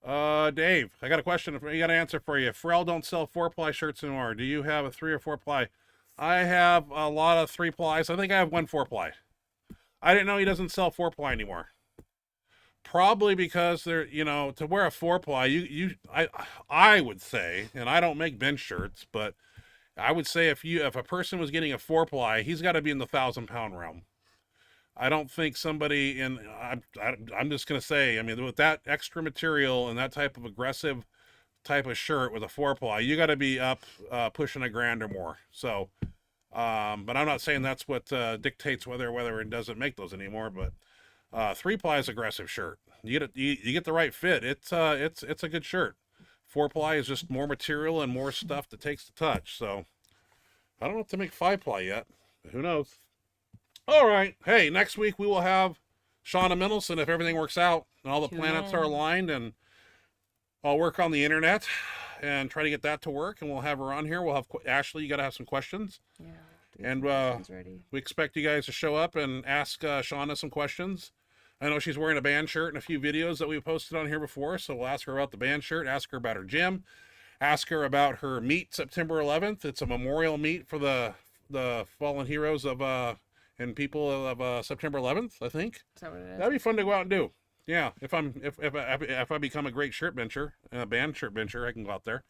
Dave, I got a question. I got an answer for you. Pharrell don't sell 4-ply shirts anymore. Do you have a 3 or 4-ply? I have a lot of 3-plies. I think I have 1 4-ply. I didn't know he doesn't sell 4-ply anymore. Probably because they're, you know, to wear a 4-ply, I would say, and I don't make bench shirts, but I would say if a person was getting a 4-ply, he's got to be in the 1,000-pound realm. I don't think somebody I'm just going to say, I mean, with that extra material and that type of aggressive type of shirt with a 4-ply, you got to be up pushing $1,000 or more. So, but I'm not saying that's what dictates whether it doesn't make those anymore, but 3-ply is aggressive shirt. You get the right fit. It's a good shirt. 4-ply is just more material and more stuff that takes to touch. So I don't know if to make 5-ply yet. But who knows? All right. Hey, next week we will have Shauna Mendelson if everything works out and all the Tune planets in. are aligned, and I'll work on the internet and try to get that to work, and we'll have her on here. We'll have Ashley. You got to have some questions. Yeah. And ready. we expect you guys to show up and ask Shauna some questions. I know she's wearing a band shirt in a few videos that we've posted on here before, so we'll ask her about the band shirt, ask her about her gym, ask her about her meet September 11th. It's a memorial meet for the fallen heroes of and people of September 11th, I think. Is that what it is? That'd be fun to go out and do. Yeah, if I become a great shirt bencher, a band shirt bencher, I can go out there.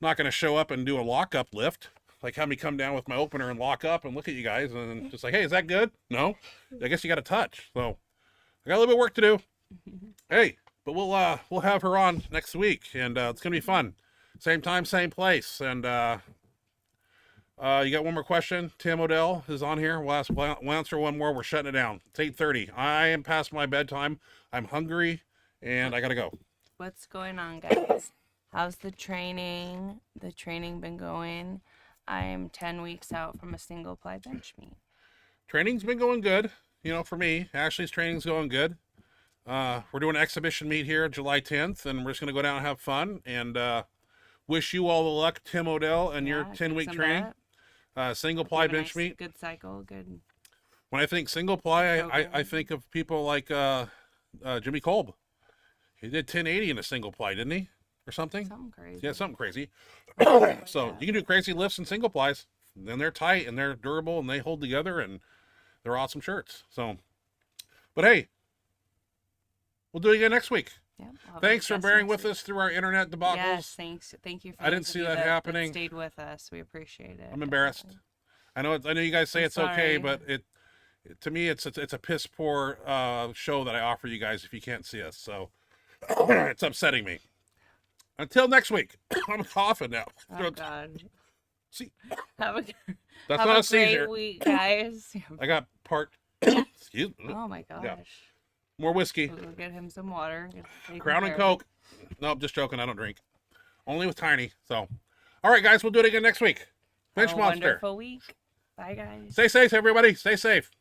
I'm not going to show up and do a lock-up lift. Like, have me come down with my opener and lock up and look at you guys and just like, hey, is that good? No? I guess you got to touch. So I got a little bit of work to do. Hey, but we'll have her on next week, and it's going to be fun. Same time, same place. And you got one more question? Tim Odell is on here. We'll answer one more. We're shutting it down. It's 8:30. I am past my bedtime. I'm hungry, and I got to go. What's going on, guys? How's the training? The training been going? I'm 10 weeks out from a single ply bench meet. Training's been going good. You know, for me, Ashley's training's going good. We're doing an exhibition meet here July 10th, and we're just going to go down and have fun. And wish you all the luck, Tim Odell, and your 10-week training. Single ply bench meet. Good cycle, good. When I think single ply, I think of people like Jimmy Kolb. He did 1080 in a single ply, didn't he? Or something? Something crazy. Yeah, something crazy. So you can do crazy lifts in single plies. Then they're tight and they're durable and they hold together and they're awesome shirts. So, but hey, we'll do it again next week. Yeah, Thanks for bearing with us through our internet debacles. Yes, thanks. Thank you for I didn't those of see you that happening. stayed with us. We appreciate it. I'm embarrassed. I know you guys say I'm it's okay, sorry. but to me it's a piss poor show that I offer you guys if you can't see us. So it's upsetting me. Until next week. I'm coughing now. Oh God. See, Have a, that's have not a a seizure. great week, guys. I got part. Excuse me. Oh my gosh. Yeah. More whiskey. We'll go get him some water. Crown and Coke. No, I'm just joking. I don't drink. Only with Tiny. So, all right, guys, we'll do it again next week. Have a Benchmonster. wonderful week. Bye, guys. Stay safe, everybody. Stay safe.